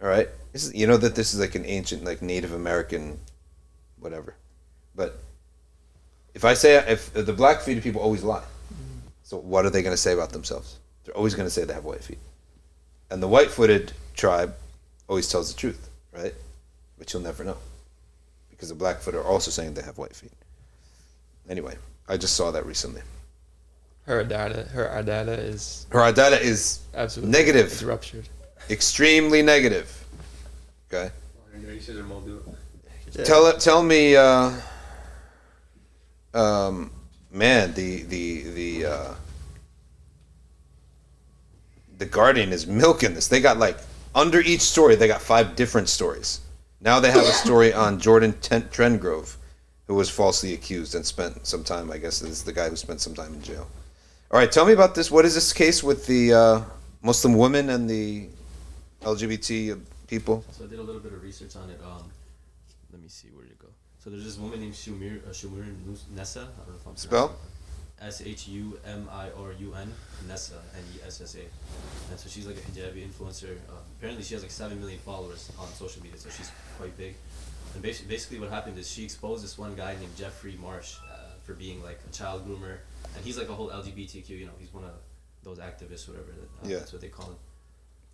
all right, you know that this is like an ancient, like Native American, whatever. But if I say if the Blackfeet people always lie, So what are they going to say about themselves? They're always going to say they have white feet. And the white-footed tribe always tells the truth, right? But you'll never know. Because the Blackfoot are also saying they have white feet. Anyway, I just saw that recently. Her data is absolutely negative. It's ruptured. Extremely negative. Okay. Yeah. Tell me, man, the Guardian is milking this. They got like under each story, they got 5 different stories. Now they have a story on Jordan Trendgrove, who was falsely accused and spent some time. I guess this is the guy who spent some time in jail. All right, tell me about this. What is this case with the Muslim women and the LGBT people? So I did a little bit of research on it. Let me see, where did it go? So there's this woman named Shumir Nessa. I don't know if I'm spell Shumurun Nessa, Nessa. And so she's like a hijabi influencer. Apparently she has like 7 million followers on social media, so she's quite big. And basically what happened is she exposed this one guy named Jeffrey Marsh for being like a child groomer, and he's like a whole LGBTQ. You know, he's one of those activists, whatever. That's what they call him.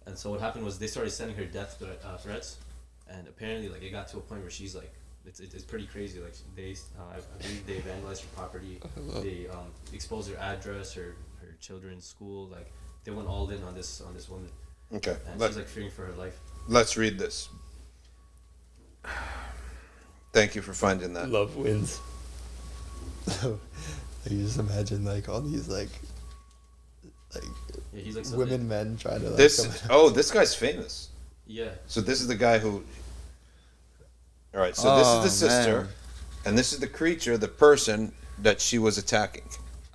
And so what happened was they started sending her death threats, and apparently like it got to a point where she's like, it's pretty crazy. Like I believe they vandalized her property. They exposed her address, her children's school. Like they went all in on this woman. Okay. And she's like fearing for her life. Let's read this. Thank you for finding that. Love wins. So you just imagine like all these like he's like women, men trying to like this guy's famous. Yeah. So this is the guy who. All right. So this is the sister, man. And this is the creature, the person that she was attacking.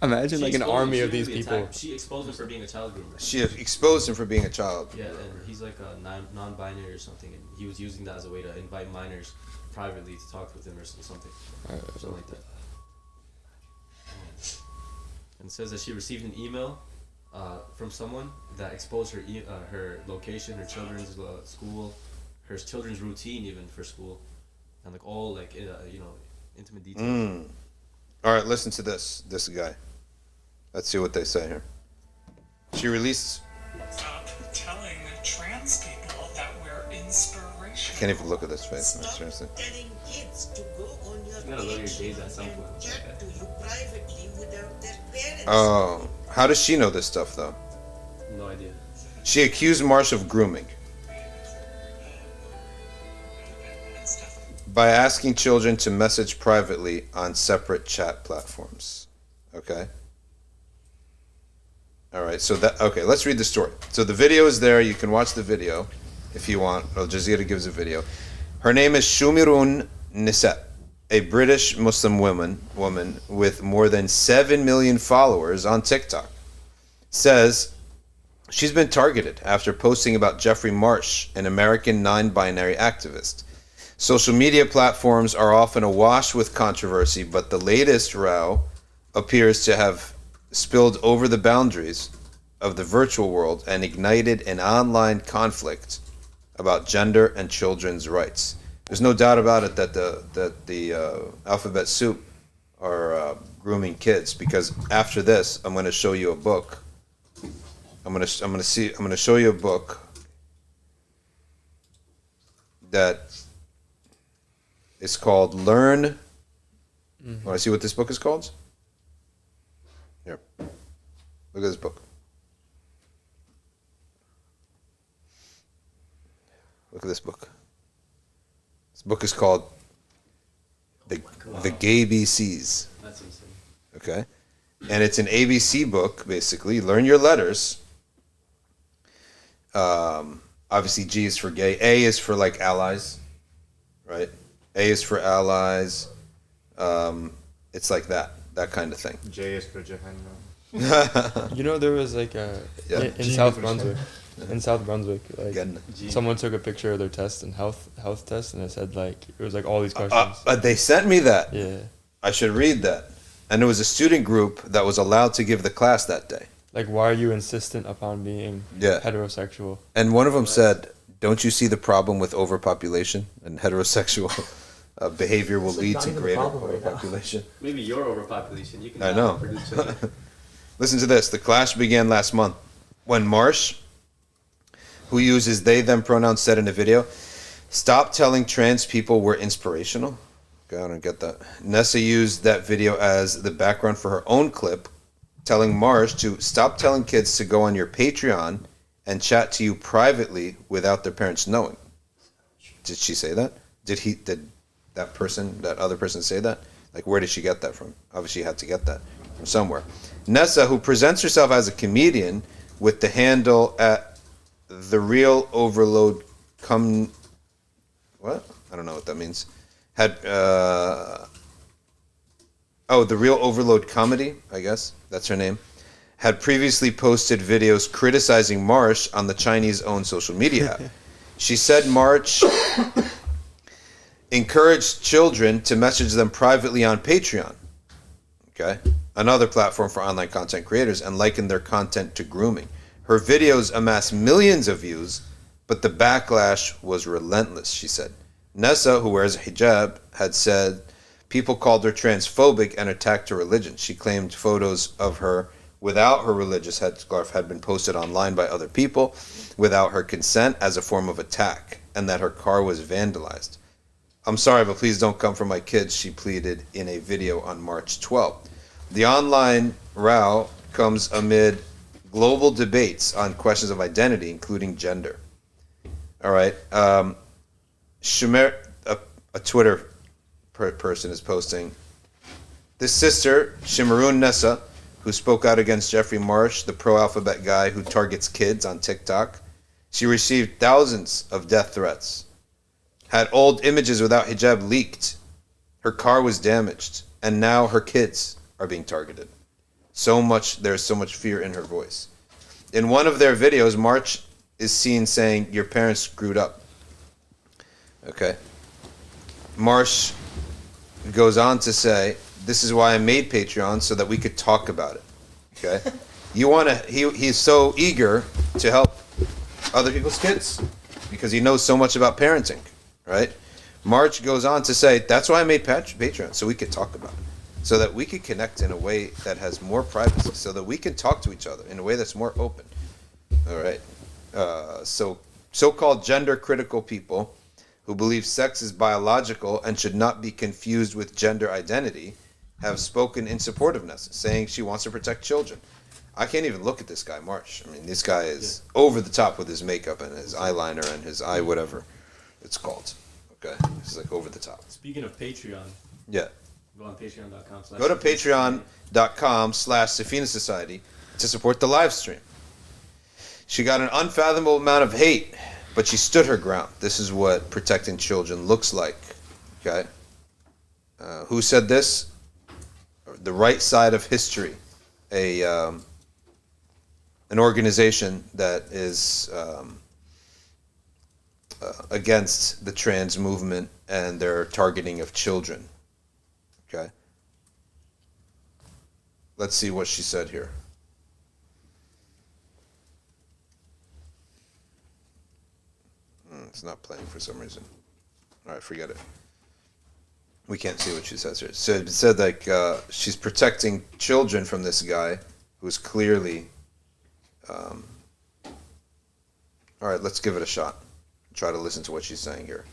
Imagine like an army of these people. She exposed him for being a child groomer. She exposed him for being a child. Yeah, and he's like a non-binary or something, and he was using that as a way to invite minors privately to talk with him or something, something like that. And it says that she received an email from someone that exposed her her location, her children's school, her children's routine even for school, and like all like intimate details. All right, listen to this guy. Let's see what they say here. She released. Telling trans people that we're inspiration. I can't even look at this face. Stop Seriously. telling kids to go on your You gotta lower your gaze at some point. chat to you privately without their parents. Oh, how does she know this stuff though? No idea. She accused Marsh of grooming by asking children to message privately on separate chat platforms. Okay. All right. So let's read the story. So the video is there. You can watch the video if you want. Al Jazeera gives a video. Her name is Shumurun Nissa, a British Muslim woman with more than 7 million followers on TikTok. Says she's been targeted after posting about Jeffrey Marsh, an American non-binary activist. Social media platforms are often awash with controversy, but the latest row appears to have spilled over the boundaries of the virtual world and ignited an online conflict about gender and children's rights. There's no doubt about it that the Alphabet Soup are grooming kids, because after this, I'm going to show you a book. I'm going to show you a book that is called Learn. Want to see what this book is called? Here. Look at this book. Look at this book. This book is called The Gay BCs. That's insane. Okay? And it's an ABC book, basically. Learn your letters. Obviously, G is for gay. A is for like allies, right? A is for allies. It's like that kind of thing. J is for Jahannam. There was like in South Brunswick. In South Brunswick, like someone took a picture of their test and health test, and it said like it was like all these questions. They sent me that. Yeah. I should read that. And it was a student group that was allowed to give the class that day. Like, why are you insistent upon being heterosexual? And one of them said, "Don't you see the problem with overpopulation and heterosexual behavior will lead to greater overpopulation?" Maybe your overpopulation. You can I know. produce children. Listen to this. The clash began last month when Marsh, who uses they, them pronouns, said in a video, "Stop telling trans people we're inspirational." Okay, I don't get that. Nessa used that video as the background for her own clip, telling Marsh to stop telling kids to go on your Patreon and chat to you privately without their parents knowing. Did she say that? Did that other person say that? Like, where did she get that from? Obviously, she had to get that from somewhere. Nessa, who presents herself as a comedian with the handle at the real overload what? I don't know what that means. Had the real overload comedy, I guess that's her name, had previously posted videos criticizing Marsh on the Chinese-owned social media app. She said Marsh encouraged children to message them privately on Patreon, okay, another platform for online content creators, and liken their content to grooming. Her videos amassed millions of views, but the backlash was relentless, she said. Nessa, who wears a hijab, had said people called her transphobic and attacked her religion. She claimed photos of her without her religious headscarf had been posted online by other people without her consent as a form of attack, and that her car was vandalized. "I'm sorry, but please don't come for my kids," she pleaded in a video on March 12th. The online row comes amid global debates on questions of identity, including gender. All right. A Twitter person is posting, "This sister, Shimarun Nessa, who spoke out against Jeffrey Marsh, the pro-alphabet guy who targets kids on TikTok, she received thousands of death threats, had old images without hijab leaked, her car was damaged, and now her kids are being targeted. There's so much fear in her voice." In one of their videos, Marsh is seen saying, "Your parents screwed up." Okay. Marsh goes on to say, "This is why I made Patreon, so that we could talk about it." Okay. He's so eager to help other people's kids because he knows so much about parenting, right? Marsh goes on to say, "That's why I made Patreon, so we could talk about it, so that we could connect in a way that has more privacy, so that we can talk to each other in a way that's more open." All right. So-called gender-critical people who believe sex is biological and should not be confused with gender identity have spoken in support of Nessa, saying she wants to protect children. I can't even look at this guy, Marsh. I mean, this guy is over the top with his makeup and his eyeliner and his eye whatever it's called. Okay? It's like over the top. Speaking of Patreon. Yeah. Go on patreon.com/. Go to patreon.com/Safina Society to support the live stream. She got an unfathomable amount of hate, but she stood her ground. This is what protecting children looks like. Okay? Who said this? The Right Side of History, an organization that is against the trans movement and their targeting of children. Okay? Let's see what she said here. It's not playing for some reason. All right, forget it. We can't see what she says here. So it said like she's protecting children from this guy who's clearly. All right, let's give it a shot. Try to listen to what she's saying here.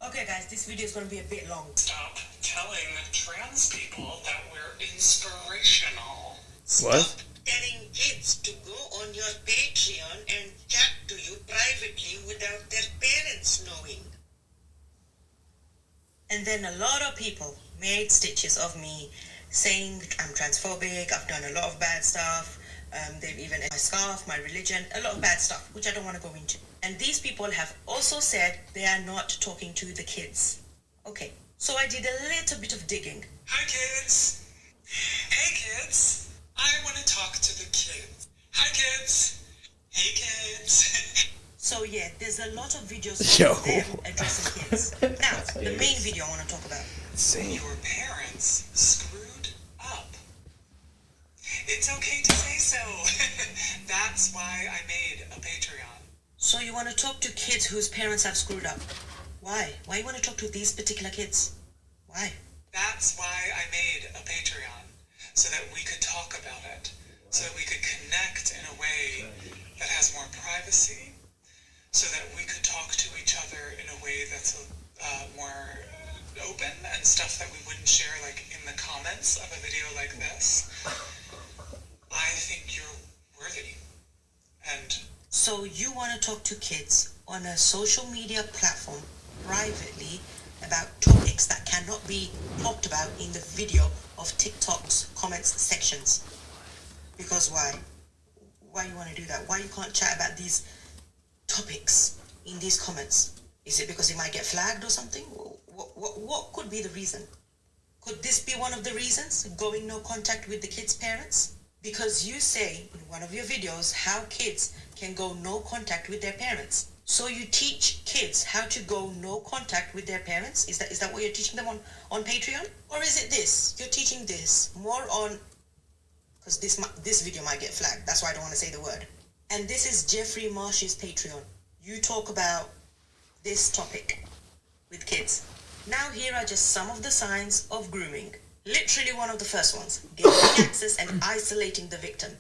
Okay guys, this video is going to be a bit long. Stop telling trans people that we're inspirational. Stop telling kids to go on your Patreon and chat to you privately without their parents knowing. And then a lot of people made stitches of me saying I'm transphobic, I've done a lot of bad stuff, they've even my scarf, my religion, a lot of bad stuff, which I don't want to go into. And these people have also said they are not talking to the kids. Okay, so I did a little bit of digging. Hi kids. Hey kids. I want to talk to the kids. Hi kids. Hey kids. So yeah, there's a lot of videos of them addressing kids. Now, the main video I want to talk about. Insane. Your parents screwed up. It's okay to say so. That's why I made a Patreon. So you want to talk to kids whose parents have screwed up? Why? Why you want to talk to these particular kids? Why? That's why I made a Patreon, so that we could talk about it, so that we could connect in a way that has more privacy, so that we could talk to each other in a way that's more open and stuff that we wouldn't share like in the comments of a video like this. I think you're worthy. And so you want to talk to kids on a social media platform privately about topics that cannot be talked about in the video of TikTok's comments sections. Because why? Why you want to do that? Why you can't chat about these topics in these comments? Is it because it might get flagged or something? What could be the reason? Could this be one of the reasons? Going no contact with the kids' parents? Because you say in one of your videos how kids can go no contact with their parents. So you teach kids how to go no contact with their parents? Is that what you're teaching them on Patreon? Or is it this? You're teaching this more on... Because this video might get flagged. That's why I don't want to say the word. And this is Jeffrey Marsh's Patreon. You talk about this topic with kids. Now here are just some of the signs of grooming. Literally one of the first ones. Gaining access and isolating the victim.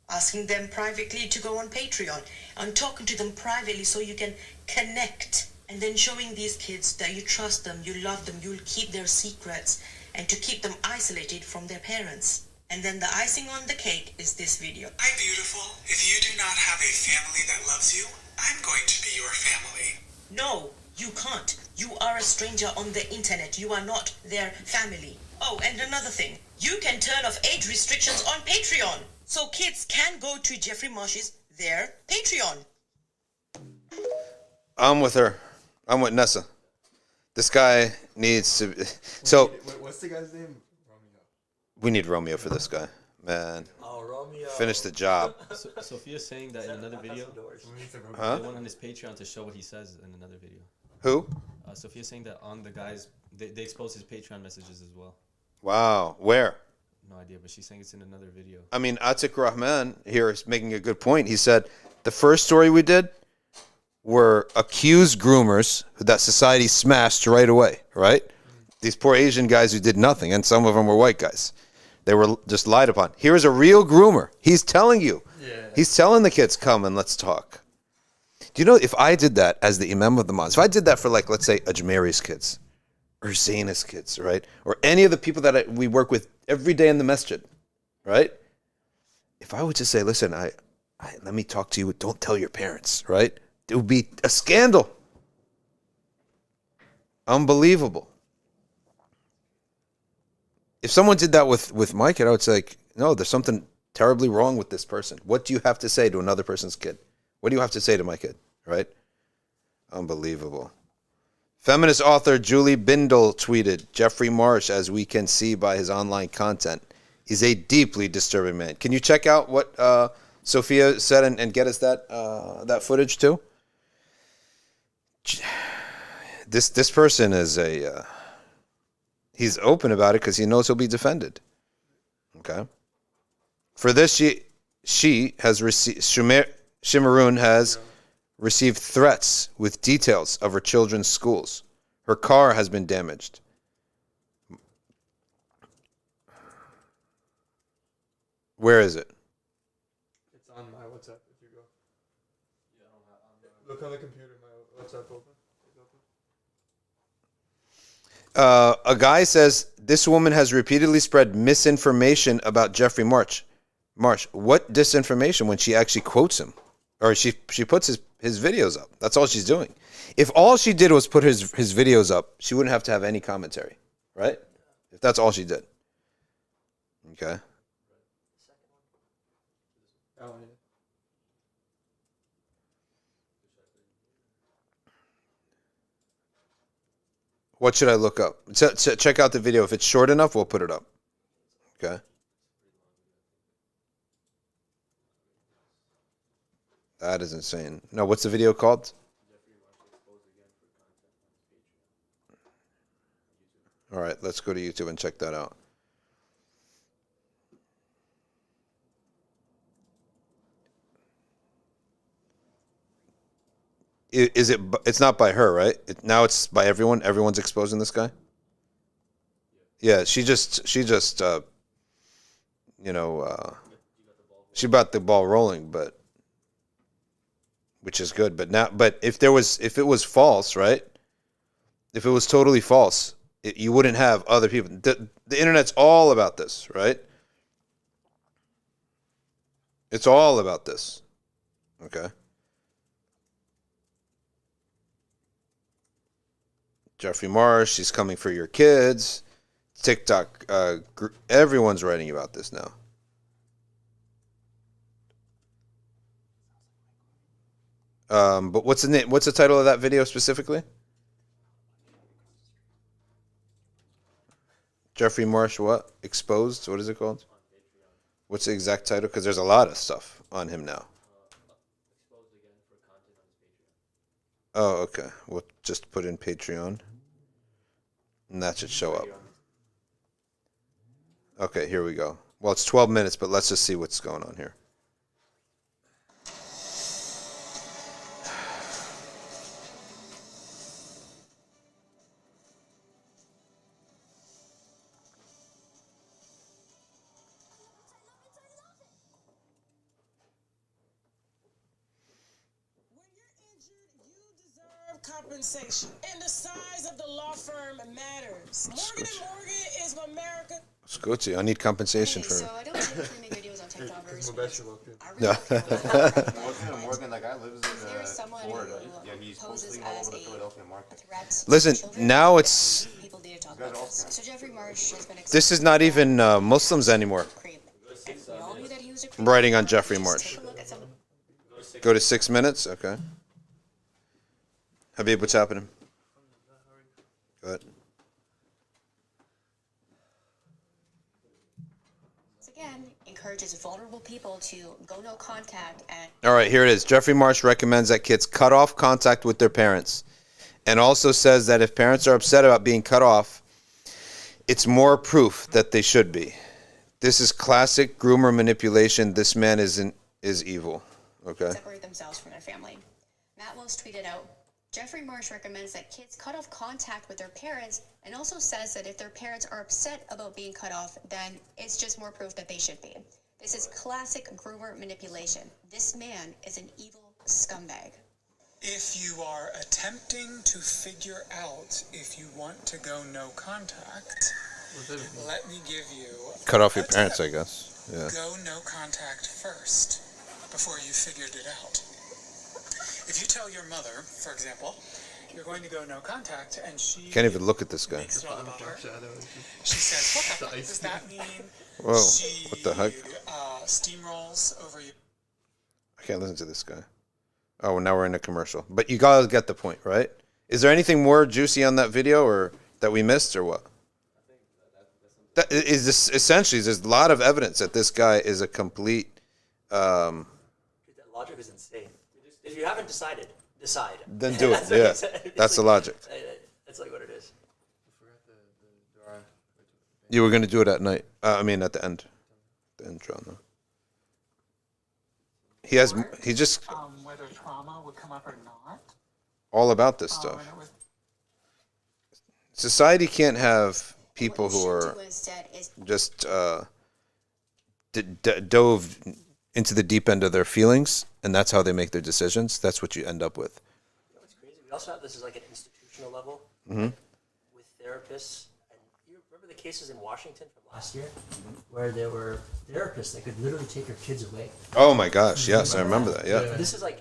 Asking them privately to go on Patreon. And talking to them privately so you can connect. And then showing these kids that you trust them, you love them, you'll keep their secrets. And to keep them isolated from their parents. And then the icing on the cake is this video. Hi, beautiful. If you do not have a family that loves you, I'm going to be your family. No, you can't. You are a stranger on the internet. You are not their family. Oh, and another thing. You can turn off age restrictions on Patreon. So kids can go to Jeffrey Marsh's, their Patreon. I'm with her. I'm with Nessa. This guy needs to... So... What's the guy's name? We need Romeo for this guy, man. Oh, Romeo. Finish the job. Sophia's saying that in another video. Huh? They went on his Patreon to show what he says in another video. Who? Sophia's saying that on the guys, they expose his Patreon messages as well. Wow. Where? No idea, but she's saying it's in another video. I mean, Atik Rahman here is making a good point. He said the first story we did were accused groomers that society smashed right away, right? These poor Asian guys who did nothing, and some of them were white guys. They were just lied upon. Here's a real groomer. He's telling you. Yeah. He's telling the kids, come and let's talk. Do you know, if I did that as the imam of the mosque, if I did that for, like, let's say, Ajmeri's kids, or Zaina's kids, right? Or any of the people that we work with every day in the masjid, right? If I would just say, listen, let me talk to you, don't tell your parents, right? It would be a scandal. Unbelievable. If someone did that with my kid, I would say, like, no, there's something terribly wrong with this person. What do you have to say to another person's kid? What do you have to say to my kid, right? Unbelievable. Feminist author Julie Bindel tweeted, Jeffrey Marsh, as we can see by his online content, is a deeply disturbing man. Can you check out what Sophia said and get us that footage too? This person is he's open about it because he knows he'll be defended. Okay. For this, she has received, Shimarun has received threats with details of her children's schools. Her car has been damaged. Where is it? It's on my WhatsApp if you go. Yeah, I don't have. Look on the computer. My WhatsApp open. A guy says this woman has repeatedly spread misinformation about Jeffrey Marsh. What disinformation when she actually quotes him? Or she puts his videos up. That's all she's doing. If all she did was put his videos up, she wouldn't have to have any commentary, right? If that's all she did. Okay. What should I look up? Check out the video. If it's short enough, we'll put it up. Okay. That is insane. No, what's the video called? All right, let's go to YouTube and check that out. is it? It's not by her, right? Now it's by everyone. Everyone's exposing this guy. Yeah, she just she brought the ball rolling, but which is good. But if it was false, right? If it was totally false, you wouldn't have other people. The internet's all about this, right? It's all about this. Okay. Jeffrey Marsh, he's coming for your kids. TikTok, everyone's writing about this now. But what's the name? What's the title of that video specifically? Jeffrey Marsh, what? Exposed? What is it called? What's the exact title? Because there's a lot of stuff on him now. Oh, okay. We'll just put in Patreon. And that should show up. Okay, here we go. Well, it's 12 minutes, but let's just see what's going on here. Compensation and the size of the law firm matters. Morgan & Morgan is America. Scoochie, I need compensation for. So I don't typically make videos on TikTok. Morgan, like I live in Florida. Yeah, he's posting all over the Philadelphia market. Listen, now it's. So Jeffrey Marsh has been. This is not even Muslims anymore. Writing on Jeffrey Marsh. Go to 6 minutes. Okay. Habib, what's happening? Go ahead. Again, encourages vulnerable people to go no contact and. All right, here it is. Jeffrey Marsh recommends that kids cut off contact with their parents, and also says that if parents are upset about being cut off, it's more proof that they should be. This is classic groomer manipulation. This man is evil. Okay. Separate themselves from their family. Matt Wells tweeted out, Jeffrey Marsh recommends that kids cut off contact with their parents and also says that if their parents are upset about being cut off, then it's just more proof that they should be. This is classic groomer manipulation. This man is an evil scumbag. If you are attempting to figure out if you want to go no contact, let me give you cut off your parents, I guess. Yeah. Go no contact first before you figured it out. If you tell your mother, for example, you're going to go no contact, and she can't even look at this guy. Makes it all about her. She says, "What the heck does that mean?" Whoa! What the heck? Steamrolls over you. I can't listen to this guy. Oh, now we're in a commercial. But you gotta get the point, right? Is there anything more juicy on that video, or that we missed, or what? That is this essentially. There's a lot of evidence that this guy is a complete. That logic is insane. If you haven't decided, decide. Then do it. Yeah, that's the logic. That's like what it is. You were going to do it at night. At the end. The intro, no. He just. Whether trauma would come up or not. All about this stuff. Society can't have people who are just dove into the deep end of their feelings, and that's how they make their decisions. That's what you end up with. You know what's crazy? We also have this is like an institutional level with therapists. And you remember the cases in Washington from last year where there were therapists that could literally take your kids away. Oh my gosh, yes, I remember that. Yeah. This is like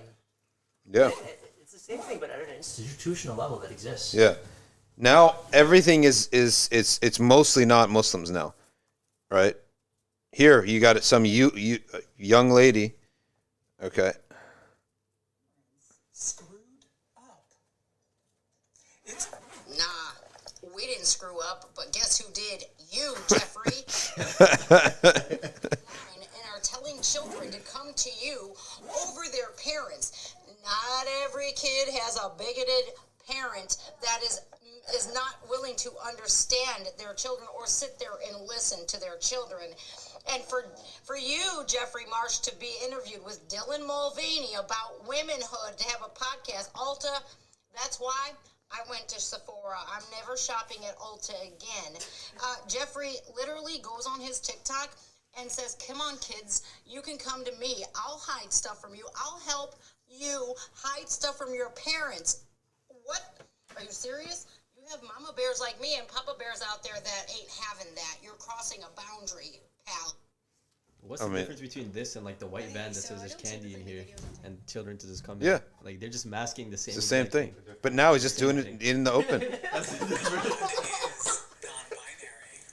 it's the same thing, but at an institutional level that exists. Yeah. Now everything is it's mostly not Muslims now, right? Here you got some young lady, okay. Screwed up. Nah, we didn't screw up, but guess who did? You, Jeffrey. And are telling children to come to you over their parents. Not every kid has a bigoted parent that is not willing to understand their children or sit there and listen to their children. And for you, Jeffrey Marsh, to be interviewed with Dylan Mulvaney about womenhood, to have a podcast, Ulta, that's why I went to Sephora. I'm never shopping at Ulta again. Jeffrey literally goes on his TikTok and says, come on, kids, you can come to me. I'll hide stuff from you. I'll help you hide stuff from your parents. What? Are you serious? You have mama bears like me and papa bears out there that ain't having that. You're crossing a boundary, pal. What's the difference between this and like the white van that says there's candy in here and children to just come in? Yeah. Like they're just masking the same. It's the same thing. But now he's just doing it in the open.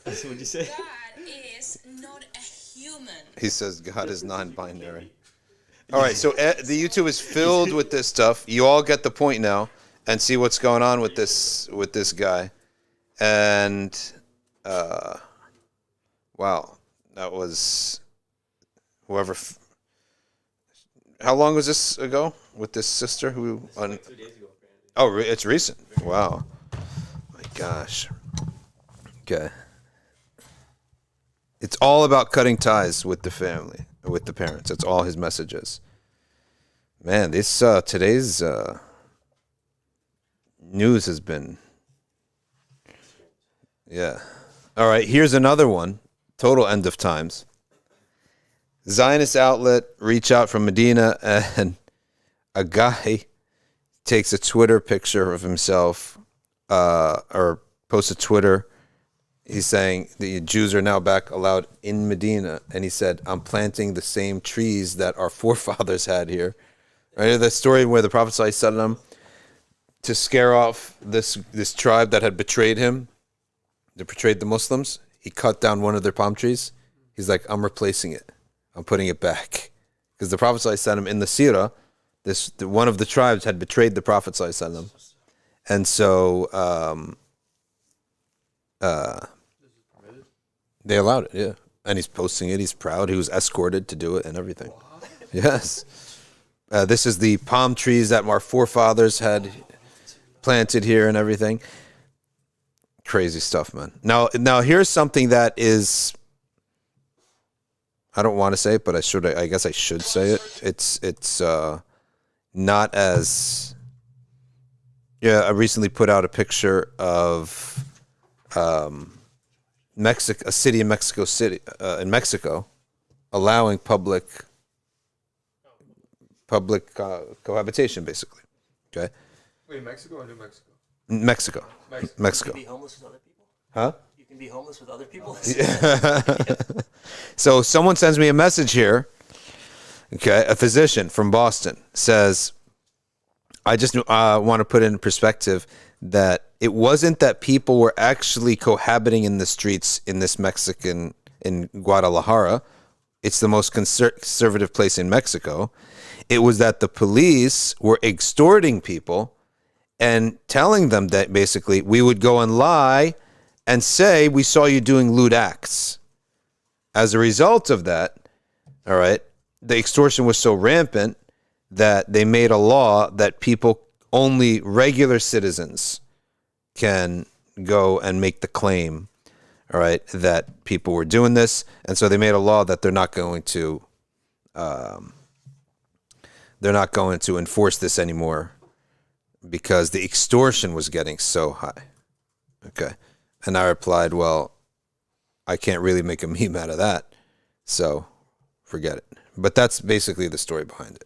That's what you say? God is not a human. He says God is non-binary. All right, so the YouTube is filled with this stuff. You all get the point now, and see what's going on with this guy. And wow, that was whoever. How long was this ago with this sister who? Like 2 days ago. Oh, it's recent. Wow, my gosh. Okay. It's all about cutting ties with the family, with the parents. That's all his message is. Man, this today's news has been, yeah. All right, here's another one. Total end of times. Zionist outlet reach out from Medina, and a guy takes a Twitter picture of himself, or posts a Twitter. He's saying the Jews are now back allowed in Medina. And he said, I'm planting the same trees that our forefathers had here. Right? The story where the Prophet ﷺ, to scare off this tribe that had betrayed him, that betrayed the Muslims, he cut down one of their palm trees. He's like, I'm replacing it. I'm putting it back. Because the Prophet ﷺ in the Seerah, one of the tribes had betrayed the Prophet ﷺ. And so they allowed it, yeah. And he's posting it. He's proud. He was escorted to do it and everything. Yes. This is the palm trees that our forefathers had planted here and everything. Crazy stuff, man. Now here's something that is, I don't want to say it, but I guess I should say it. It's not as, yeah, I recently put out a picture of Mexico, a city in Mexico, allowing public cohabitation, basically. Okay. Wait, Mexico or New Mexico? Mexico. You can be homeless with other people? Huh? You can be homeless with other people? So someone sends me a message here. Okay, a physician from Boston says, I just want to put in perspective that it wasn't that people were actually cohabiting in the streets in Guadalajara. It's the most conservative place in Mexico. It was that the police were extorting people and telling them that basically we would go and lie and say we saw you doing lewd acts. As a result of that, all right, the extortion was so rampant that they made a law that only regular citizens can go and make the claim, all right, that people were doing this. And so they made a law that they're not going to enforce this anymore because the extortion was getting so high. Okay. And I replied, well, I can't really make a meme out of that, so forget it. But that's basically the story behind it.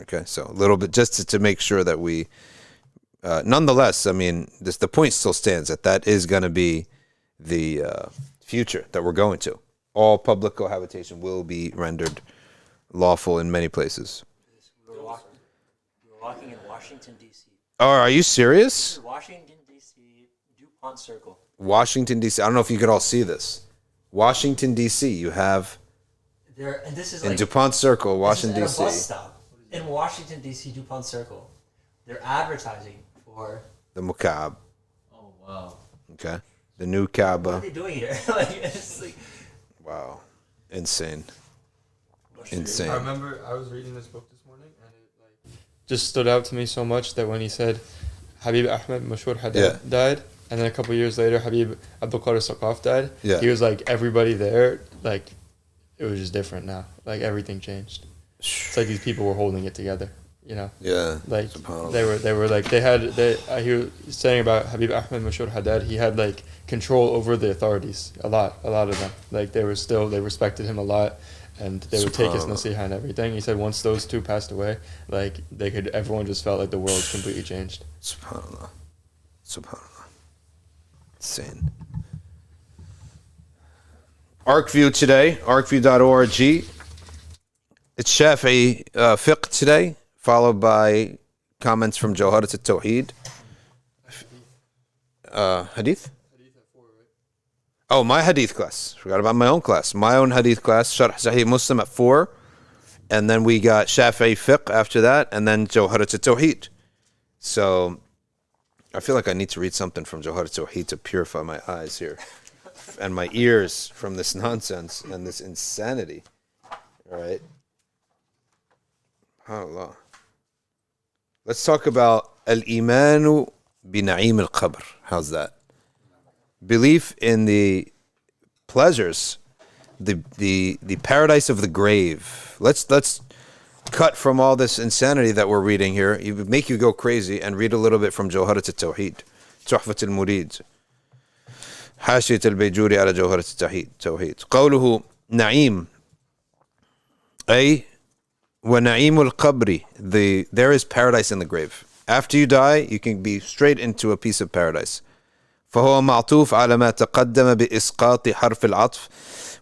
Okay, so a little bit just to make sure that we, nonetheless, I mean, the point still stands that is going to be the future that we're going to. All public cohabitation will be rendered lawful in many places. We were walking in Washington, D.C. Oh, are you serious? Washington, D.C., DuPont Circle. Washington, D.C. I don't know if you could all see this. Washington, D.C. You have And this is in like DuPont Circle, Washington, D.C. D.C. bus stop in Washington, D.C., DuPont Circle. They're advertising for The Mukaab. Oh, wow. Okay. The new Kaaba. What are they doing here? It's like, wow. Insane. Insane. I remember I was reading this book this morning, and it just stood out to me so much that when he said Habib Ahmed Mashur Haddad died, And then a couple years later, Habib Abdul Qadir Saqaf died. Yeah. He was like, everybody there, like, it was just different now. Like, everything changed. It's like these people were holding it together, you know? Yeah. Like, they were like, he was saying about Habib Ahmed Mashur Haddad, he had, like, control over the authorities. A lot of them. Like, they respected him a lot. And they would take his nasiha and everything. He said once those two passed away, like, everyone just felt like the world completely changed. Subhanallah. Insane. ArcView today, arcview.org. It's Shafi'i fiqh today, followed by comments from Jawharat at-Tawhid. Hadith? Oh, my hadith class. Forgot about my own class. My own hadith class, Sharh Sahih Muslim at 4. And then we got Shafi'i fiqh after that, and then Jawharat at-Tawhid. So I feel like I need to read something from Jawharat at-Tawhid to purify my eyes here and my ears from this nonsense and this insanity. All right. Allah. Let's talk about al-imanu bi-na'im al-qabr. How's that? Belief in the pleasures, the paradise of the grave. Let's cut from all this insanity that we're reading here. It would make you go crazy, and read a little bit from Jawharat at-Tawhid, Tuhfat al-Murid, Hashiyat al-Bayjuri ala Jawharat at-Tawhid. قوله نعيم أي ونعيم القبر. There is paradise in the grave. After you die, you can be straight into a piece of paradise. فهو معطوف على ما تقدم بإسقاط حرف العطف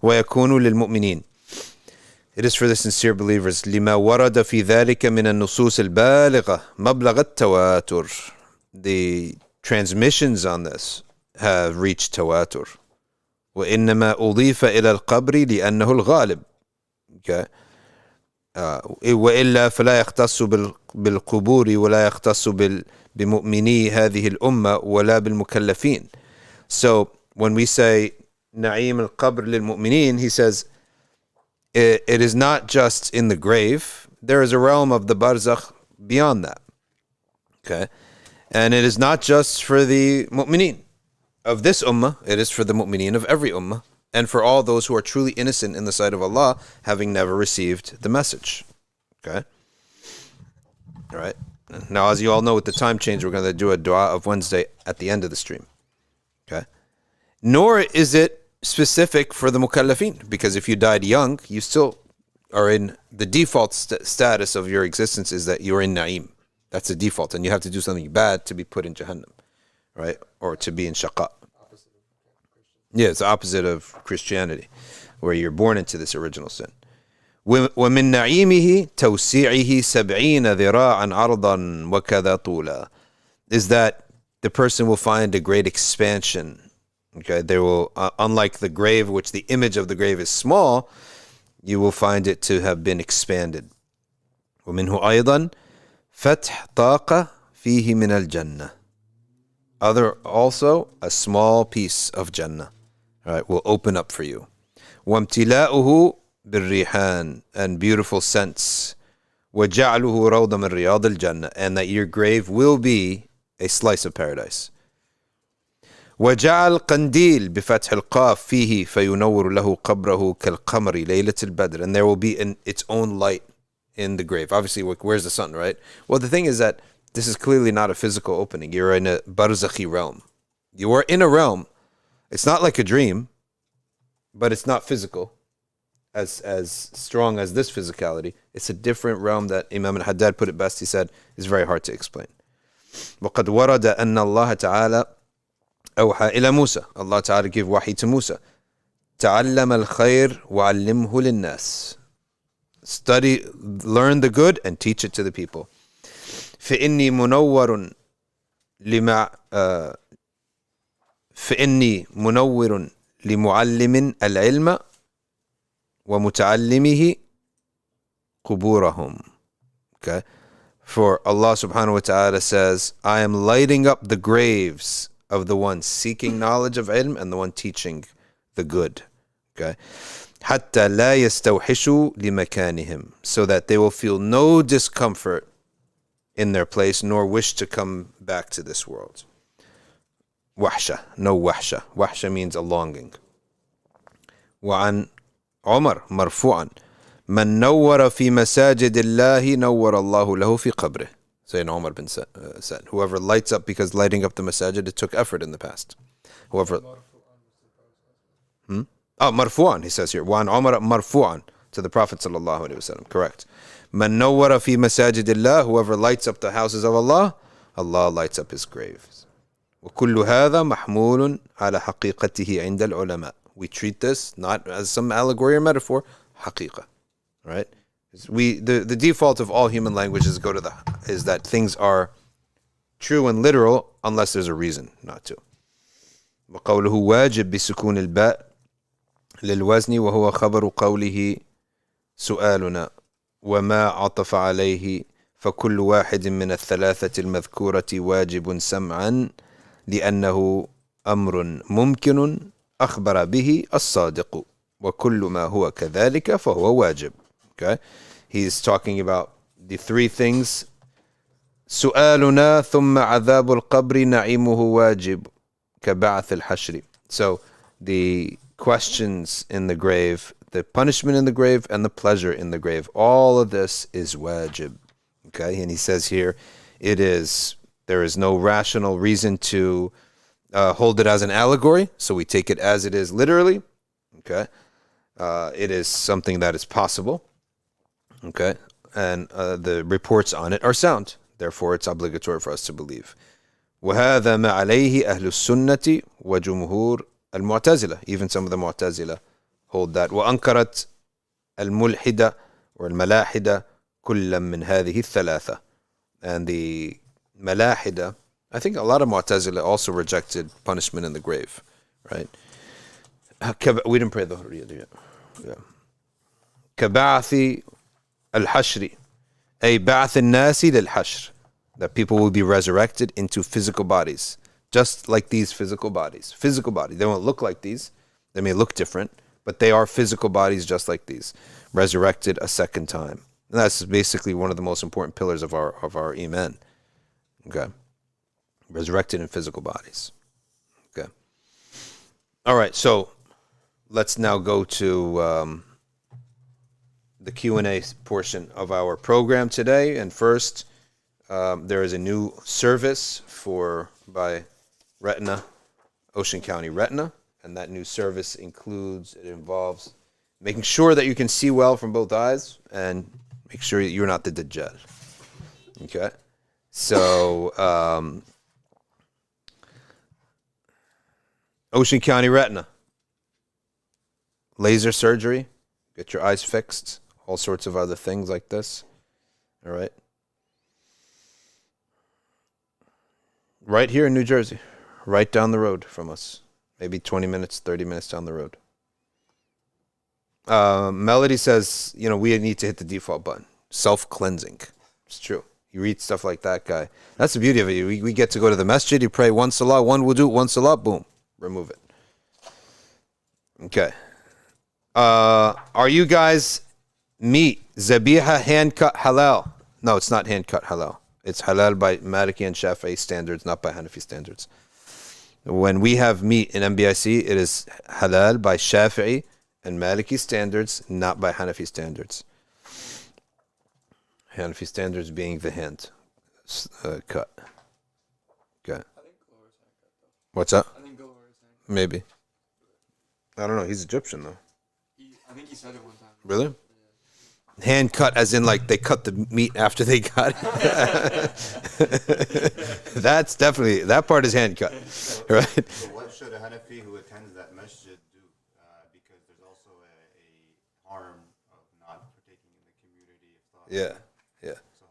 ويكون للمؤمنين. It is for the sincere believers. لما ورد في ذلك من النصوص البالغة مبلغ التواتر. The transmissions on this have reached تواتر. وإنما أضيف إلى القبر لأنه الغالب. Okay. وإلا فلا يختص بالقبور ولا يختص بمؤمني هذه الأمة ولا بالمكلفين. So when we say نعيم القبر للمؤمنين, he says it is not just in the grave. There is a realm of the barzakh beyond that. Okay, and it is not just for the mu'mineen of this ummah, it is for the mu'mineen of every ummah, and for all those who are truly innocent in the sight of Allah, having never received the message. Okay? All right. Now, as you all know, with the time change, we're going to do a dua of Wednesday at the end of the stream. Okay? Nor is it specific for the mukallafin, because if you died young, you still are in the default status of your existence is that you're in na'im. That's the default, and you have to do something bad to be put in Jahannam, right? Or to be in shaqa. Yeah, it's the opposite of Christianity, where you're born into this original sin. ومن نعيمه توسيعه 70 ذراعا عرضا وكذا طولا, is that the person will find a great expansion. Okay, they will, unlike the grave, which the image of the grave is small, you will find it to have been expanded. ومنه أيضا فتح طاقة فيه من الجنة. Other also a small piece of Jannah, all right, will open up for you. وامتلاؤه بالريحان, and beautiful scents. وجعله روضة من رياض الجنة, and that your grave will be a slice of paradise. وجعل قنديل بفتح القاف فيه فينور له قبره كالقمر ليلة البدر, and there will be its own light in the grave. Obviously, where's the sun, right? Well, the thing is that this is clearly not a physical opening. You're in a barzakhi realm. You are in a realm. It's not like a dream, but it's not physical as strong as this physicality. It's a different realm that Imam al-Haddad put it best. He said is very hard to explain. وقد ورد أن الله تعالى أوحى إلى موسى. Allah Ta'ala gave wahi to Musa. تعلم الخير وعلمه للناس. Study, learn the good and teach it to the people. فإني منور لمعلم العلم ومتعلمه قبورهم. Okay, for Allah subhanahu wa ta'ala says, I am lighting up the graves of the one seeking knowledge of ilm and the one teaching the good. Okay, حتى لا يستوحشوا لمكانهم, so that they will feel no discomfort in their place nor wish to come back to this world. wahsha, no wahsha. Wahsha means a longing. وعن عمر مرفوعا من نور في مساجد الله نور الله له في قبره. Sayyidina Umar bin said, whoever lights up, because lighting up the masajid, it took effort in the past. Whoever... مرفوعا, he says here. وعن عمر مرفوعا, to the Prophet sallallahu alaihi wasallam. Correct. من نور في مساجد الله, whoever lights up the houses of Allah, Allah lights up his graves. وكل هذا محمول على حقيقته عند العلماء. We treat this not as some allegory or metaphor, حقيقة, right? The default of all human languages is that things are true and literal unless there's a reason not to. وقوله واجب بسكون الباء للوزن وهو خبر قوله سؤالنا وما عطف عليه فكل واحد من الثلاثة المذكورة واجب سمعا لأنه أمر ممكن أخبر به الصادق وكل ما هو كذلك فهو واجب. Okay, he's talking about the three things. سؤالنا ثم عذاب القبر نعيمه واجب كبعث الحشر. So the questions in the grave, the punishment in the grave, and the pleasure in the grave, all of this is wajib. Okay, and he says here, there is no rational reason to hold it as an allegory, so we take it as it is literally. Okay, it is something that is possible. Okay, and the reports on it are sound. Therefore, it's obligatory for us to believe. وهذا ما عليه أهل السنة وجمهور المعتزلة. Even some of the Mu'tazila hold that. وأنكرت الملحدة والملاحدة كلا من هذه الثلاثة. And the Malahida, I think a lot of Mu'tazila also rejected punishment in the grave, right? We didn't pray the Dhuhr yet. Yeah. كبعث الحشر أي بعث الناس للحشر, that people will be resurrected into physical bodies, just like these physical bodies. Physical bodies. They won't look like these. They may look different, but they are physical bodies just like these, resurrected a second time. And that's basically one of the most important pillars of our iman. Okay, resurrected in physical bodies. Okay. All right. So let's now go to the Q&A portion of our program today. And first, there is a new service by Retina, Ocean County Retina, and that new service involves making sure that you can see well from both eyes and make sure you're not the Dajjal. Okay, so Ocean County Retina, laser surgery, get your eyes fixed, all sorts of other things like this. All right. Right here in New Jersey, right down the road from us, maybe 20 minutes, 30 minutes down the road. Melody says, we need to hit the default button. Self-cleansing. It's true. You read stuff like that, guy. That's the beauty of it. We get to go to the masjid, you pray one salah, one wudu, one salah, boom, remove it. Okay. Are you guys meat, zabiha, hand-cut halal? No, it's not hand-cut halal. It's halal by Maliki and Shafi'i standards, not by Hanafi standards. When we have meat in NBIC, it is halal by Shafi'i and Maliki standards, not by Hanafi standards. Hanafi standards being the hand cut. Okay. What's that? I think Gulliver is hand. Maybe. I don't know. He's Egyptian, though. I think he said it one time. Really? Yeah. Hand cut as in like they cut the meat after they got it. That's definitely, that part is hand cut. Right? So what should a Hanafi who attends that masjid do? Because there's also a harm of not partaking in the community of thought. Yeah. So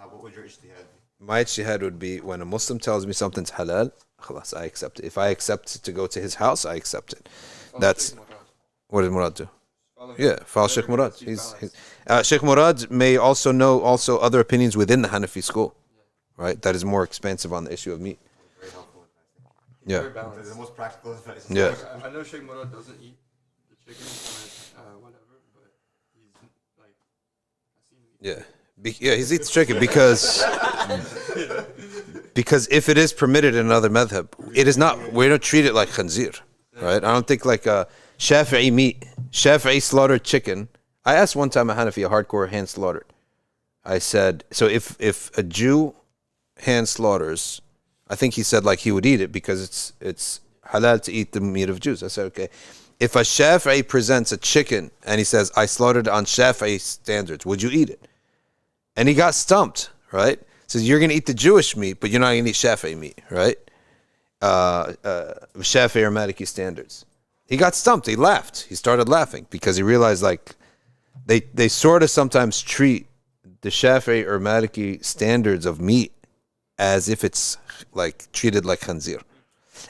what would your ijtihad be? My ijtihad would be, when a Muslim tells me something's halal, khalas, I accept it. If I accept to go to his house, I accept it. That's what did Murad do? Yeah, follow Sheikh Murad. Sheikh Murad may also know other opinions within the Hanafi school, right? That is more expansive on the issue of meat. Very helpful advice. Yeah. Very balanced. That's the most practical advice. Yeah. I know Sheikh Murad doesn't eat the chicken, whatever, but he's like, I've seen him eat. Yeah. He eats chicken because Because if it is permitted in another madhab, it is not. We don't treat it like khanzir, right? I don't think like a Shafi'i meat, Shafi'i slaughtered chicken. I asked one time a Hanafi, a hardcore hand slaughtered. I said, so if a Jew hand slaughters, I think he said like he would eat it because it's halal to eat the meat of Jews. I said, okay. If a Shafi'i presents a chicken and he says, I slaughtered on Shafi'i standards, would you eat it? And he got stumped, right? Says, you're going to eat the Jewish meat, but you're not going to eat Shafi'i meat, right? Shafi'i or Maliki standards. He got stumped. He laughed. He started laughing because he realized like they sort of sometimes treat the Shafi'i or Maliki standards of meat as if it's like treated like khanzir.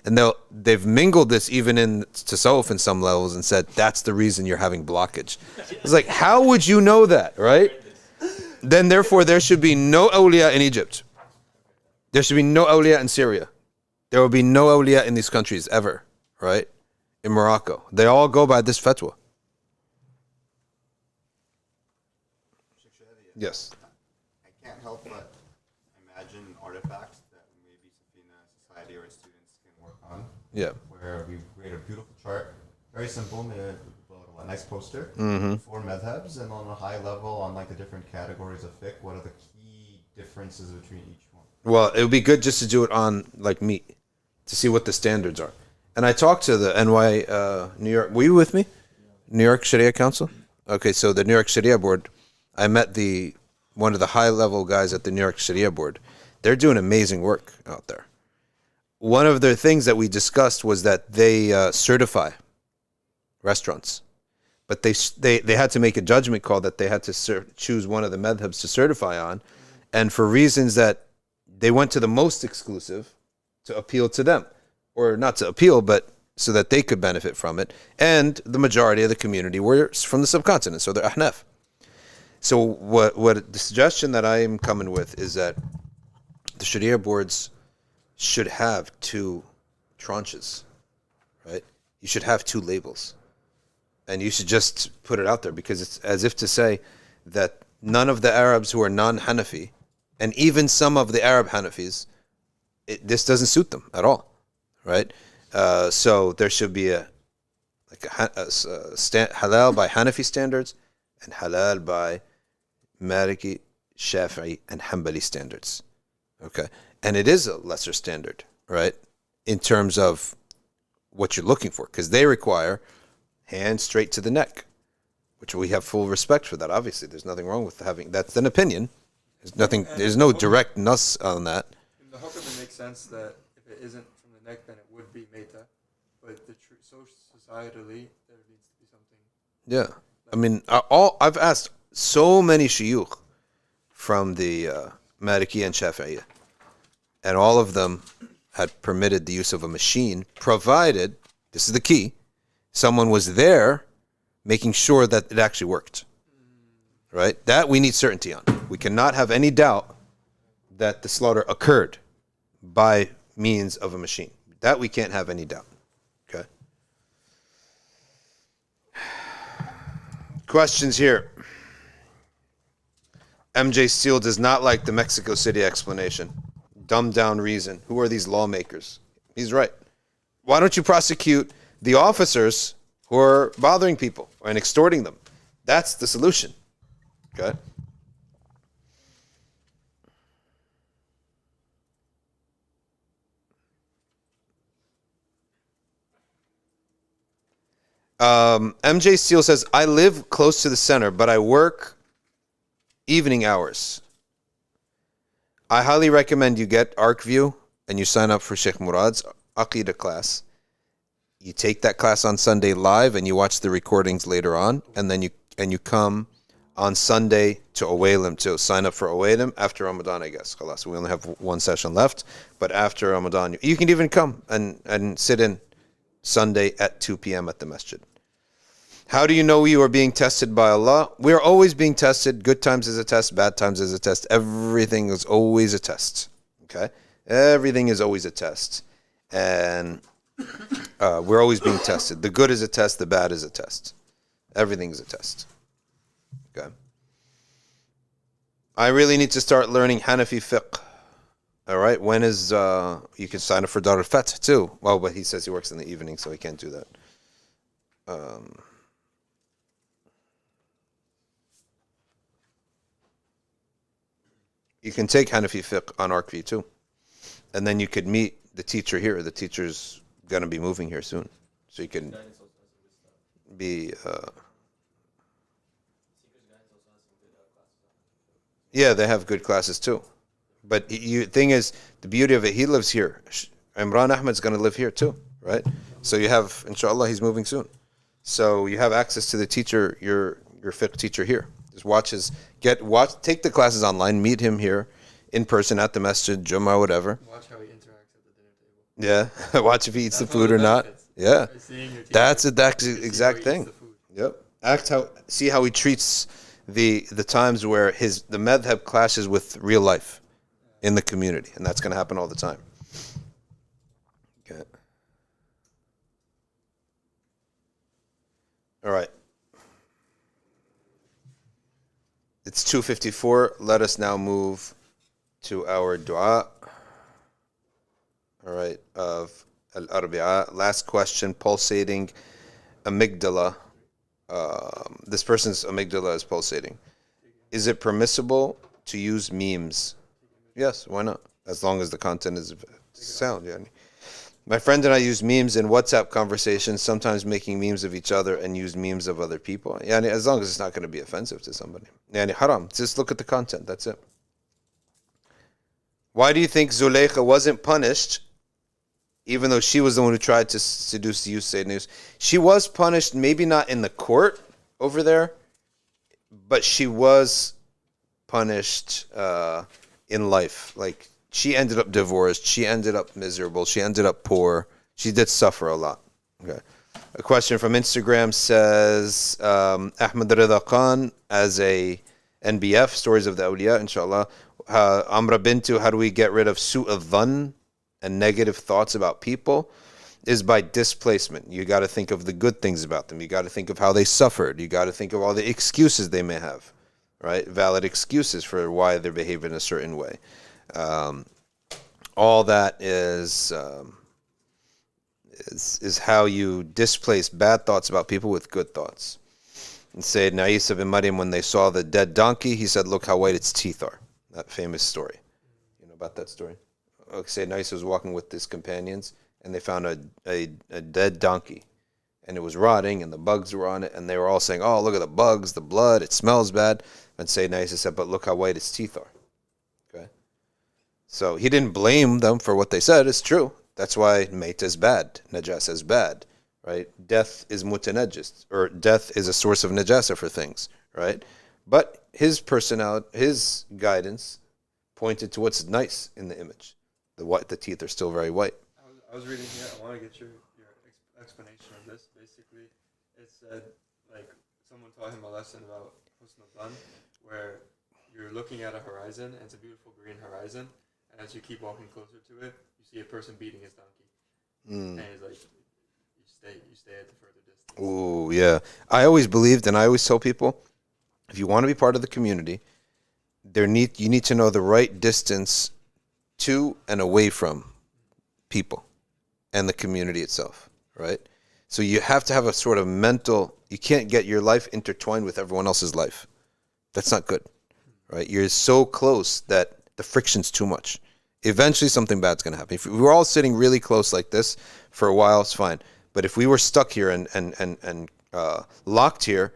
And they've mingled this even in tasawwuf in some levels and said, that's the reason you're having blockage. It's like, how would you know that, right? Then therefore there should be no awliya in Egypt. There should be no awliya in Syria. There will be no awliya in these countries ever, right? In Morocco. They all go by this fatwa. Yes. I can't help but imagine artifacts that maybe Safina Society or its students can work on. Yeah. Where we create a beautiful chart, very simple, a nice poster, for madhabs, and on a high level, on like the different categories of fiqh, what are the key differences between each one? Well, it would be good just to do it on like meat, to see what the standards are. And I talked to the New York, were you with me? New York Sharia Council? Okay, so the New York Sharia Board, I met one of the high-level guys at the New York Sharia Board. They're doing amazing work out there. One of their things that we discussed was that they certify restaurants. But they had to make a judgment call that they had to choose one of the madhabs to certify on. And for reasons that they went to the most exclusive to appeal to them. Or not to appeal, but so that they could benefit from it. And the majority of the community were from the subcontinent, so they're Ahnaf. So what the suggestion that I am coming with is that the Sharia boards should have two tranches, right? You should have two labels. And you should just put it out there because it's as if to say that none of the Arabs who are non-Hanafi, and even some of the Arab Hanafis, this doesn't suit them at all, right? So there should be halal by Hanafi standards and halal by Maliki, Shafi'i, and Hanbali standards. Okay. And it is a lesser standard, right? In terms of what you're looking for, because they require hand straight to the neck, which we have full respect for that. Obviously, there's nothing wrong with having, that's an opinion. There's no direct nuss on that. In the hukam, it makes sense that if it isn't from the neck, then it would be meta. But societally, there needs to be something. Yeah. I mean, I've asked so many shuyukh from the Maliki and Shafi'iyya, and all of them had permitted the use of a machine, provided, this is the key, someone was there making sure that it actually worked. Right? That we need certainty on. We cannot have any doubt that the slaughter occurred by means of a machine. That we can't have any doubt. Okay? Questions here. MJ Steele does not like the Mexico City explanation. Dumbed down reason. Who are these lawmakers? He's right. Why don't you prosecute the officers who are bothering people and extorting them? That's the solution. Okay. MJ Steele says, I live close to the center, but I work evening hours. I highly recommend you get ArcView and you sign up for Sheikh Murad's Aqidah class. You take that class on Sunday live and you watch the recordings later on, and then you come on Sunday to Awailim to sign up for Awailim after Ramadan, I guess. Khalas, we only have one session left, but after Ramadan, you can even come and sit in Sunday at 2 p.m. at the masjid. How do you know you are being tested by Allah? We are always being tested. Good times is a test, bad times is a test. Everything is always a test. Okay? Everything is always a test. And we're always being tested. The good is a test, the bad is a test. Everything is a test. Okay. I really need to start learning Hanafi fiqh. All right. When is you can sign up for Dar al-Fath too? Well, but he says he works in the evening, so he can't do that. You can take Hanafi fiqh on Arkvi too, and then you could meet the teacher here. The teacher's gonna be moving here soon, so you can be. Yeah, they have good classes too. But thing is, the beauty of it, he lives here. Imran Ahmed's going to live here too, right? So you have, inshallah, he's moving soon. So you have access to the teacher, your fiqh teacher here. Just take the classes online, meet him here in person at the masjid, Jummah, whatever. Watch how he interacts at the dinner table. Yeah, watch if he eats the food or not. Yeah, that's the exact thing. Yep. See how he treats the times where the madhab clashes with real life in the community, and that's going to happen all the time. Okay. All right. It's 2:54. Let us now move to our dua. All right, of al-Arbi'a. Last question, pulsating amygdala. This person's amygdala is pulsating. Is it permissible to use memes? Yes, why not? As long as the content is sound. Yani. My friend and I use memes in WhatsApp conversations, sometimes making memes of each other and use memes of other people. Yani, as long as it's not going to be offensive to somebody. Yani, haram. Just look at the content. That's it. Why do you think Zulaykha wasn't punished, even though she was the one who tried to seduce Sayyidina Yusuf? She was punished, maybe not in the court over there, but she was punished in life. Like, she ended up divorced, she ended up miserable, she ended up poor. She did suffer a lot. Okay. A question from Instagram says, Ahmed Rida Khan as a NBF, Stories of the Awliya, inshallah. Amra Bintu, how do we get rid of al-Dhann and negative thoughts about people? Is by displacement. You got to think of the good things about them. You got to think of how they suffered. You got to think of all the excuses they may have, right? Valid excuses for why they're behaving in a certain way. All that is how you displace bad thoughts about people with good thoughts. And Sayyidina Isa bin Maryam, when they saw the dead donkey, he said, look how white its teeth are. That famous story. You know about that story? Sayyidina Isa was walking with his companions, and they found a dead donkey. And it was rotting, and the bugs were on it, and they were all saying, oh, look at the bugs, the blood, it smells bad. And Sayyidina Isa said, but look how white its teeth are. Okay? So he didn't blame them for what they said. It's true. That's why Mayta is bad. Najasa is bad. Right? Death is mutanajis, or death is a source of najasa for things. Right? But his personality, his guidance pointed to what's nice in the image. The teeth are still very white. I was reading here. I want to get your explanation of this. Basically, it said, like, someone taught him a lesson about Husn al-Dhann, where you're looking at a horizon, and it's a beautiful green horizon, and as you keep walking closer to it, you see a person beating his donkey. And he's like, you stay at the further distance. Ooh, yeah. I always believed, and I always tell people, if you want to be part of the community, you need to know the right distance to and away from people and the community itself, right? So you have to have a sort of mental, you can't get your life intertwined with everyone else's life. That's not good, right? You're so close that the friction's too much. Eventually something bad's going to happen. If we were all sitting really close like this for a while, it's fine. But if we were stuck here and locked here,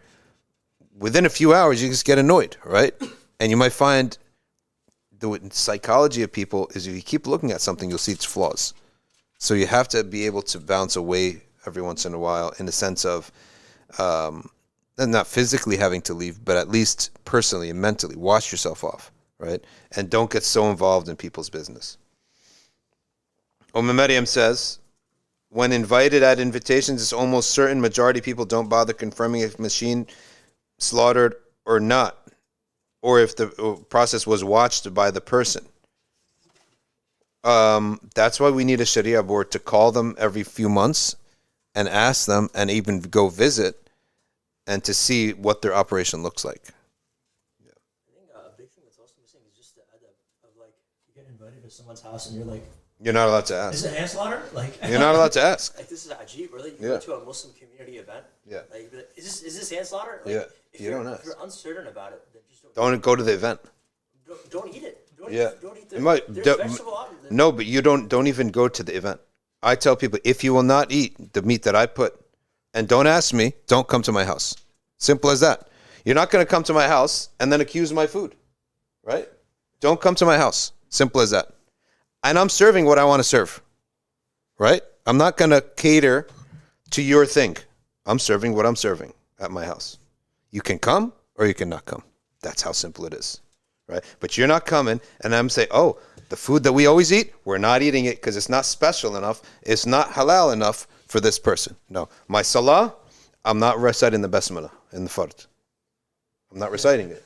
within a few hours, you just get annoyed, right? And you might find the psychology of people is if you keep looking at something, you'll see its flaws. So you have to be able to bounce away every once in a while in the sense of and not physically having to leave, but at least personally and mentally wash yourself off, right? And don't get so involved in people's business. Maryam says, when invited at invitations, it's almost certain majority people don't bother confirming if machine slaughtered or not, or if the process was watched by the person. That's why we need a Sharia board to call them every few months and ask them and even go visit and to see what their operation looks like. I think a big thing that's also missing is just the adab of, like, you get invited to someone's house and you're like, you're not allowed to ask. Is it manslaughter? Like, you're not allowed to ask. Like, this is Ajib, really? You go to a Muslim community event? Yeah. Like, is this manslaughter? Like, Yeah. If you don't ask. If you're uncertain about it, then just don't go to the event. Don't eat it. Don't eat the vegetable option. No, but you don't even go to the event. I tell people, if you will not eat the meat that I put, and don't ask me, don't come to my house. Simple as that. You're not going to come to my house and then accuse my food, right? Don't come to my house. Simple as that. And I'm serving what I want to serve, right? I'm not going to cater to your thing. I'm serving what I'm serving at my house. You can come or you cannot come. That's how simple it is, right? But you're not coming, and I'm saying, oh, the food that we always eat, we're not eating it because it's not special enough. It's not halal enough for this person. No. My salah, I'm not reciting the basmalah in the fard. I'm not reciting it.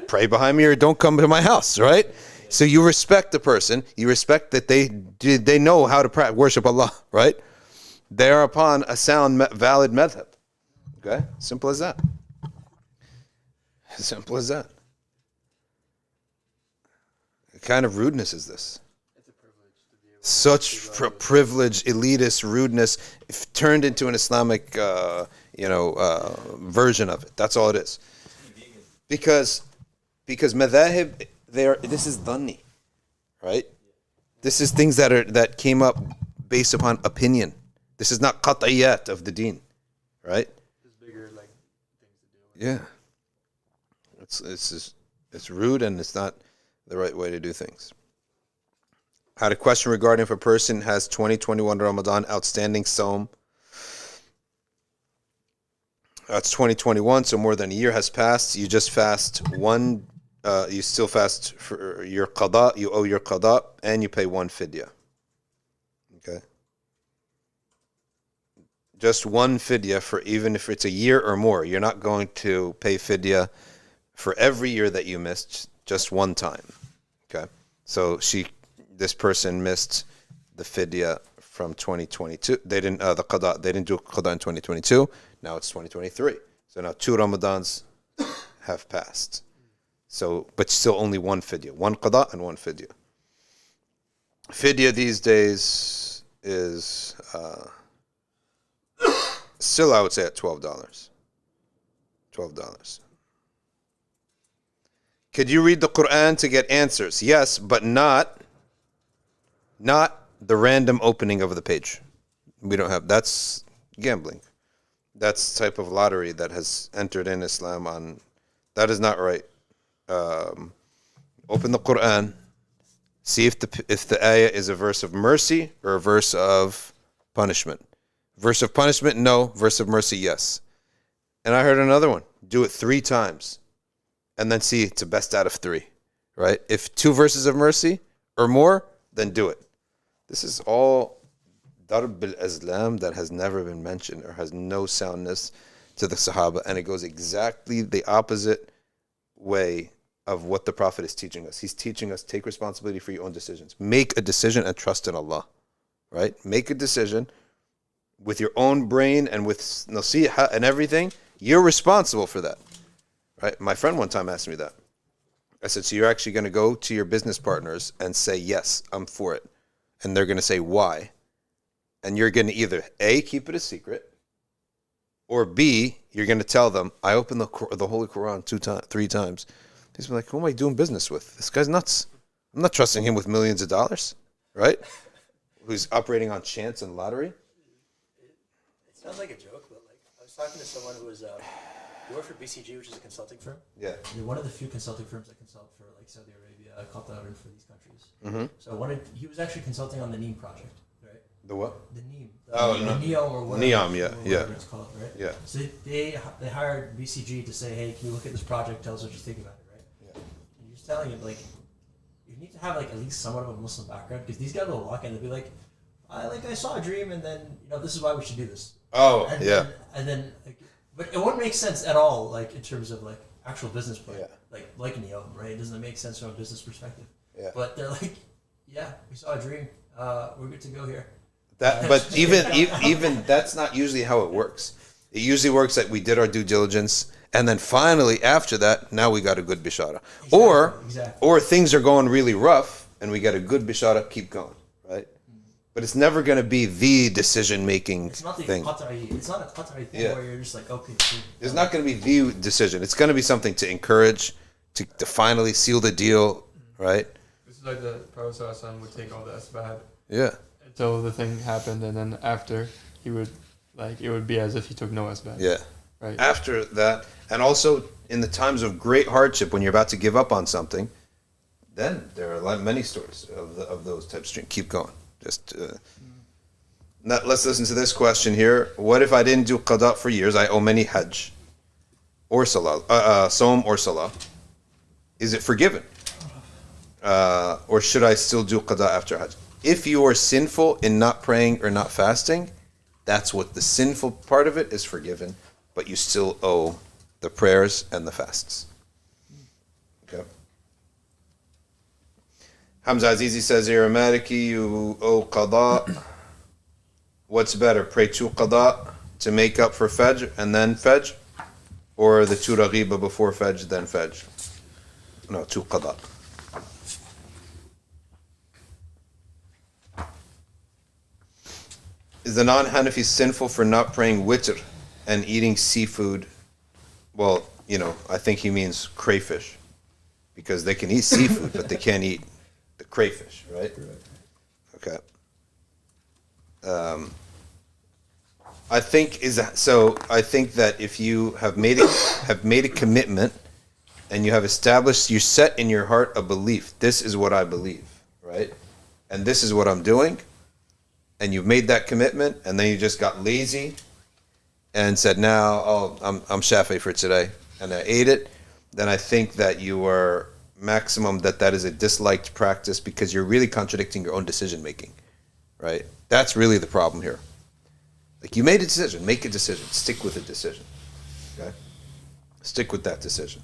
Pray behind me or don't come to my house, right? So you respect the person. You respect that they know how to worship Allah, right? They are upon a sound, valid madhab. Okay? Simple as that. Simple as that. What kind of rudeness is this? It's a privilege to be able Such privileged, elitist rudeness turned into an Islamic, version of it. That's all it is. Because madhahib, this is dhanni, right? This is things that came up based upon opinion. This is not qat'iyat of the deen, right? There's bigger things to do. Yeah. It's rude and it's not the right way to do things. I had a question regarding if a person has 2021 Ramadan outstanding Saum. That's 2021, so more than a year has passed. You just fast one. You still fast for your Qadaa. You owe your Qadaa, and you pay one fidya. Okay. Just one fidya for even if it's a year or more. You're not going to pay fidya for every year that you missed. Just one time. Okay. So this person missed the fidya from 2022. They didn't the Qadaa. They didn't do Qadaa in 2022. Now it's 2023. So now 2 Ramadans have passed. So, but still only one fidya. One Qadaa and one fidya. Fidya these days is still, I would say, at $12. $12. Could you read the Quran to get answers? Yes, but not the random opening of the page. We don't have, that's gambling. That's the type of lottery that has entered in Islam that is not right. Open the Quran, see if the ayah is a verse of mercy or a verse of punishment. Verse of punishment, no. Verse of mercy, yes. And I heard another one. Do it 3 times. And then see it's the best out of 3. Right? If 2 verses of mercy or more, then do it. This is all darb al-Islam that has never been mentioned or has no soundness to the Sahaba. And it goes exactly the opposite way of what the Prophet is teaching us. He's teaching us, take responsibility for your own decisions. Make a decision and trust in Allah. Right? Make a decision with your own brain and with nasiha and everything. You're responsible for that. Right? My friend one time asked me that. I said, so you're actually going to go to your business partners and say, yes, I'm for it. And they're going to say, why? And you're going to either A, keep it a secret, or B, you're going to tell them, I opened the Holy Quran 3 times. He's been like, who am I doing business with? This guy's nuts. I'm not trusting him with millions of dollars, right? Who's operating on chance and lottery. It sounds like a joke, but I was talking to someone who was, he worked for BCG, which is a consulting firm. Yeah. They're one of the few consulting firms that consult for Saudi Arabia, Qatar, and for these countries. Mm-hmm. So he was actually consulting on the NEEM project, right? The what? The NEEM. The NEOM or whatever. NEOM, whatever it's called, right? Yeah. So they hired BCG to say, hey, can you look at this project? Tell us what you think about it, right? Yeah. And you're just telling him, you need to have at least somewhat of a Muslim background, because these guys will walk in and they'll be like, I saw a dream, and then this is why we should do this. Oh, and yeah. Then but it wouldn't make sense at all, in terms of actual business plan, like NEOM, right? It doesn't make sense from a business perspective. Yeah. But they're like, yeah, we saw a dream. We're good to go here. But even that's not usually how it works. It usually works that we did our due diligence, and then finally after that, now we got a good bishara. Exactly. Or things are going really rough, and we got a good bishara, keep going, right? But it's never going to be the decision-making It's not thing. It's not a Qatari thing where you're just like, okay. It's not going to be the decision. It's going to be something to encourage, to finally seal the deal, right? This is like the Prophet ﷺ would take all the asbab. Yeah. Until the thing happened, and then after he would, like, it would be as if he took no asbab. Yeah. Right. After that, and also in the times of great hardship, when you're about to give up on something, then there are many stories of those types. Keep going. Just now, let's listen to this question here. What if I didn't do Qadaa for years? I owe many Hajj or Salah, Som or Salah. Is it forgiven? Or should I still do Qadaa after Hajj? If you are sinful in not praying or not fasting, that's what the sinful part of it is forgiven, but you still owe the prayers and the fasts. Okay. Hamza Azizi says, you're a Maliki, you owe Qadaa. What's better, pray 2 Qadaa to make up for Fajr and then Fajr? Or the 2 Raghiba before Fajr, then Fajr? No, 2 Qadaa. Is the non-Hanafi sinful for not praying witr and eating seafood? Well, I think he means crayfish. Because they can eat seafood, but they can't eat the crayfish, right? Okay. I think that if you have made a commitment and you have established, you set in your heart a belief. This is what I believe, right? And this is what I'm doing. And you've made that commitment, and then you just got lazy and said, now, I'm Shafi for today, and I ate it, then I think that you are maximum that is a disliked practice because you're really contradicting your own decision making, right? That's really the problem here. Like, you made a decision, make a decision, stick with the decision, okay? Stick with that decision.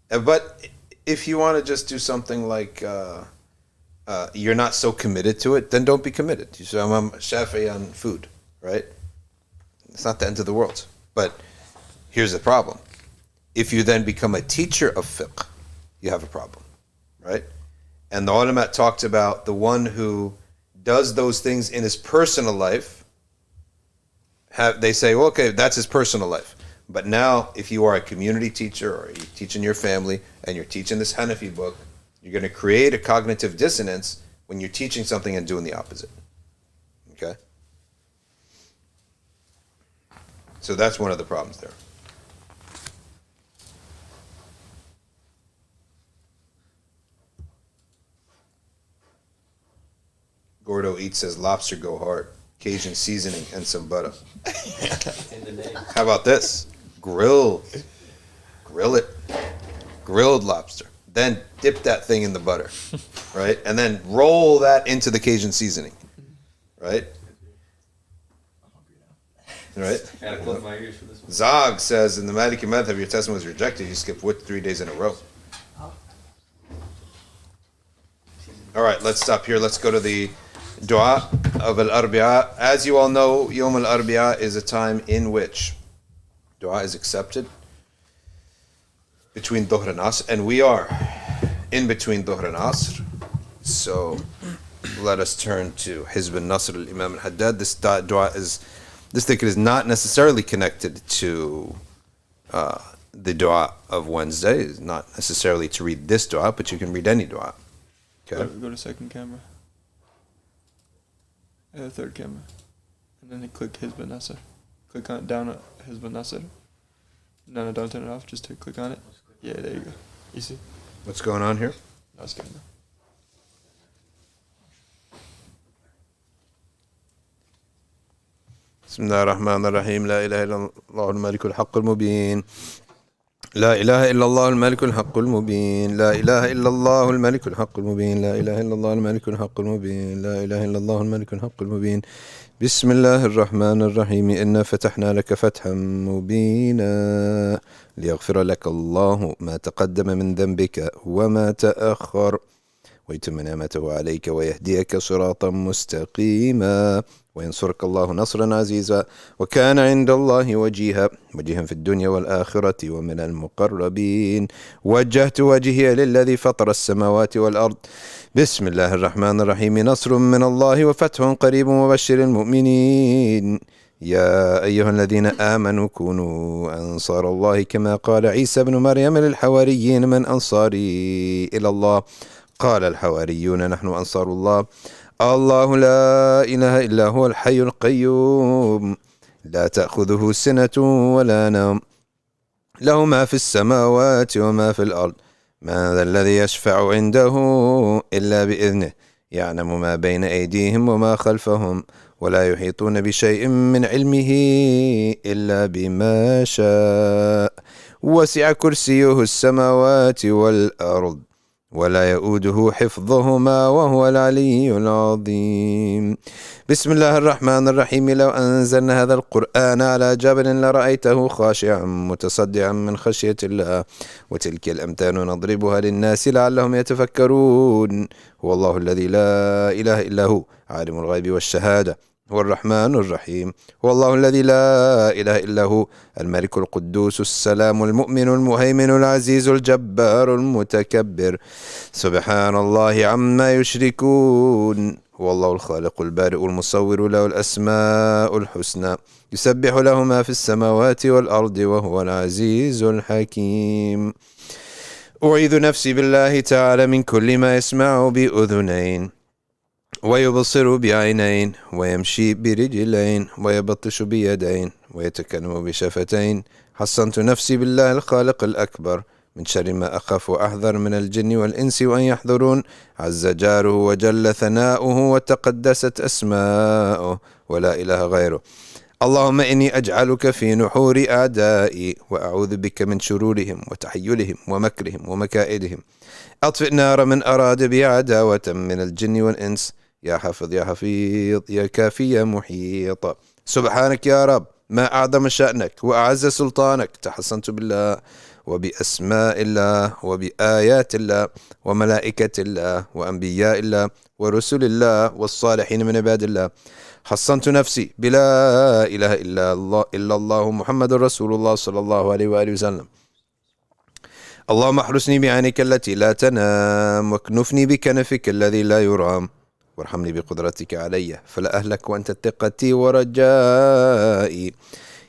But if you want to just do something like you're not so committed to it, then don't be committed. You say, I'm Shafi on food, right? It's not the end of the world. But here's the problem. If you then become a teacher of fiqh, you have a problem, right? And the ulama talked about the one who does those things in his personal life. They say, well, okay, that's his personal life. But now, if you are a community teacher or you're teaching your family and you're teaching this Hanafi book, you're going to create a cognitive dissonance when you're teaching something and doing the opposite. Okay? So that's one of the problems there. Gordo Eats says lobster go hard. Cajun seasoning and some butter. In the name. How about this? Grill it. Grilled lobster. Then dip that thing in the butter, right? And then roll that into the Cajun seasoning, right? Right? I gotta close my ears for this one. Zog says, in the Maliki Madhab, your testimony was rejected. You skipped witr 3 days in a row. All right, let's stop here. Let's go to the dua of al-Arbi'a. As you all know, Yom al-Arbi'a is a time in which dua is accepted between Dhuhr and Asr, and we are in between Dhuhr and Asr. So let us turn to Hizb al-Nasr al-Imam al-Haddad. This dhikr is not necessarily connected to the dua of Wednesday. It's not necessarily to read this dua, but you can read any dua. Okay. Go to second camera. And the third camera. And then you click Hizb al-Nasr. Click on down at Hizb al-Nasr. No, don't turn it off. Just click on it. Yeah, there you go. You see? What's going on here? No, it's good now. بسم الله الرحمن الرحيم لا إله إلا الله الملك الحق المبين لا إله إلا الله الملك الحق المبين لا إله إلا الله الملك الحق المبين لا إله إلا الله الملك الحق المبين لا إله إلا الله الملك الحق المبين بسم الله الرحمن الرحيم إنا فتحنا لك فتحا مبينا ليغفر لك الله ما تقدم من ذنبك وما تأخر ويتم نعمته عليك ويهديك صراطا مستقيما وينصرك الله نصرا عزيزا وكان عند الله وجيها في الدنيا والآخرة ومن المقربين. وجهت وجهي للذي فطر السماوات والأرض. بسم الله الرحمن الرحيم. نصر من الله وفتح قريب وبشر المؤمنين. يا أيها الذين آمنوا كونوا أنصار الله كما قال عيسى بن مريم للحواريين من أنصاري إلى الله؟ قال الحواريون نحن أنصار الله. الله لا إله إلا هو الحي القيوم لا تأخذه سنة ولا نوم له ما في السماوات وما في الأرض. من ذا الذي يشفع عنده إلا بإذنه يعلم ما بين أيديهم وما خلفهم ولا يحيطون بشيء من علمه إلا بما شاء. وسع كرسيه السماوات والأرض ولا يؤوده حفظهما وهو العلي العظيم. بسم الله الرحمن الرحيم. لو أنزلنا هذا القرآن على جبل لرأيته خاشعا متصدعا من خشية الله وتلك الأمثال نضربها للناس لعلهم يتفكرون. هو الله الذي لا إله إلا هو عالم الغيب والشهادة هو الرحمن الرحيم. هو الله الذي لا إله إلا هو الملك القدوس السلام المؤمن المهيمن العزيز الجبار المتكبر سبحان الله عما يشركون. هو الله الخالق البارئ المصور له الأسماء الحسنى يسبح له ما في السماوات والأرض وهو العزيز الحكيم. أعيذ نفسي بالله تعالى من كل ما يسمع بأذنين ويبصر بعينين ويمشي برجلين ويبطش بيدين ويتكلم بشفتين. حصنت نفسي بالله الخالق الأكبر من شر ما أخاف وأحذر من الجن والإنس وأن يحضرون. عز جاره وجل ثناؤه وتقدست أسماؤه ولا إله غيره. اللهم إني أجعلك في نحور أعدائي وأعوذ بك من شرورهم وتحيلهم ومكرهم ومكائدهم. أطفئ نار من أراد بي عداوة من الجن والإنس. يا حافظ يا حفيظ يا كافي يا محيط. سبحانك يا رب ما أعظم شأنك وأعز سلطانك. تحصنت بالله وبأسماء الله وبآيات الله وملائكة الله وأنبياء الله ورسل الله والصالحين من عباد الله. حصنت نفسي بلا إله إلا الله محمد رسول الله صلى الله عليه وآله وسلم. اللهم احرسني بعينك التي لا تنام واكنفني بكنفك الذي لا يرام وارحمني بقدرتك علي فلا أهلك وأنت ثقتي ورجائي.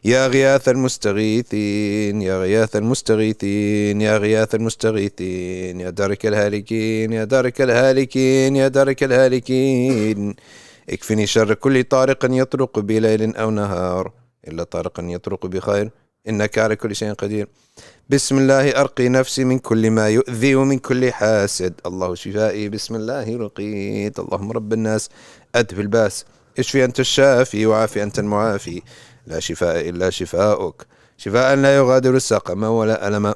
يا غياث المستغيثين يا غياث المستغيثين يا غياث المستغيثين يا دارك الهالكين يا دارك الهالكين يا دارك الهالكين. اكفني شر كل طارق يطرق بليل أو نهار إلا طارقا يطرق بخير إنك على كل شيء قدير. بسم الله أرقي نفسي من كل ما يؤذي ومن كل حاسد. الله شفائي بسم الله رقيت. اللهم رب الناس أذهب الباس اشفي أنت الشافي وعافي أنت المعافي لا شفاء إلا شفاؤك شفاء لا يغادر سقما ولا ألما.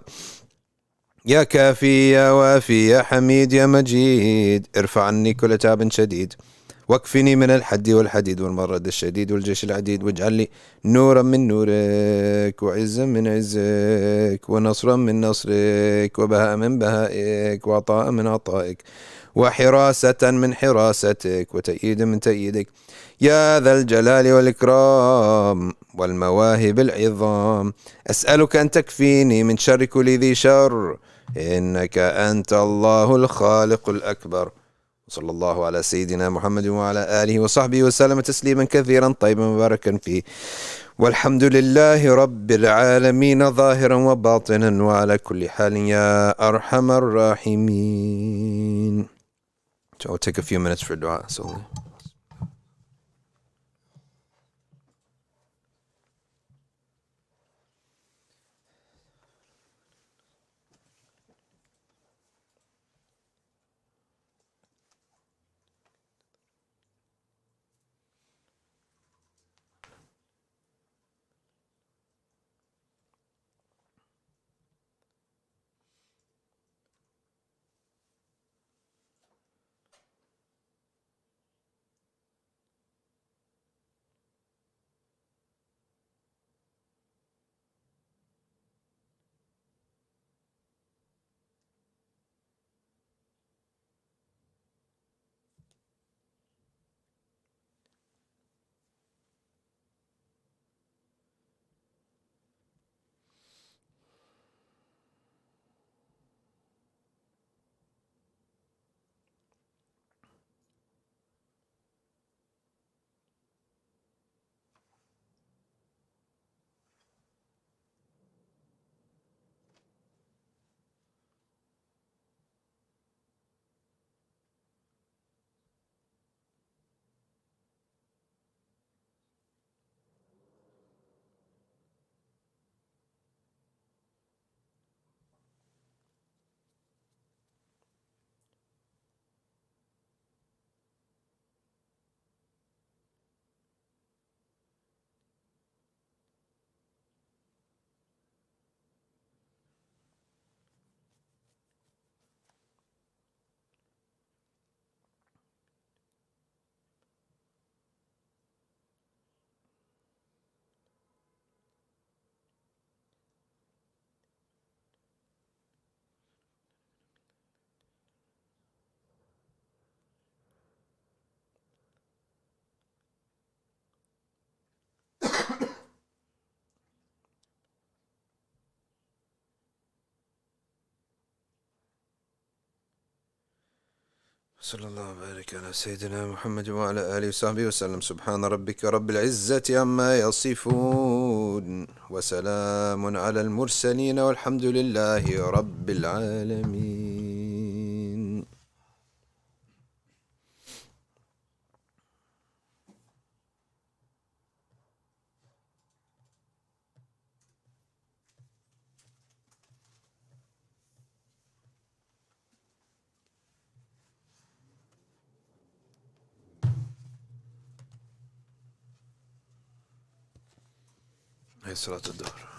يا كافي يا وافي يا حميد يا مجيد ارفع عني كل تعب شديد واكفني من الحد والحديد والمرض الشديد والجيش العديد واجعل لي نورا من نورك وعزا من عزك ونصرا من نصرك وبهاء من بهائك وعطاء من عطائك وحراسة من حراستك وتأييدا من تأييدك يا ذا الجلال والإكرام والمواهب العظام. أسألك أن تكفيني من شر كل ذي شر إنك أنت الله الخالق الأكبر. صلى الله على سيدنا محمد وعلى آله وصحبه وسلم تسليما كثيرا طيبا مباركا فيه والحمد لله رب العالمين ظاهرا وباطنا وعلى كل حال يا أرحم الراحمين. So I'll take a few minutes for dua. So صلى الله وبارك على سيدنا محمد وعلى آله وصحبه وسلم. سبحان ربك رب العزة عما يصفون وسلام على المرسلين والحمد لله رب العالمين. هي صلاة الظهر.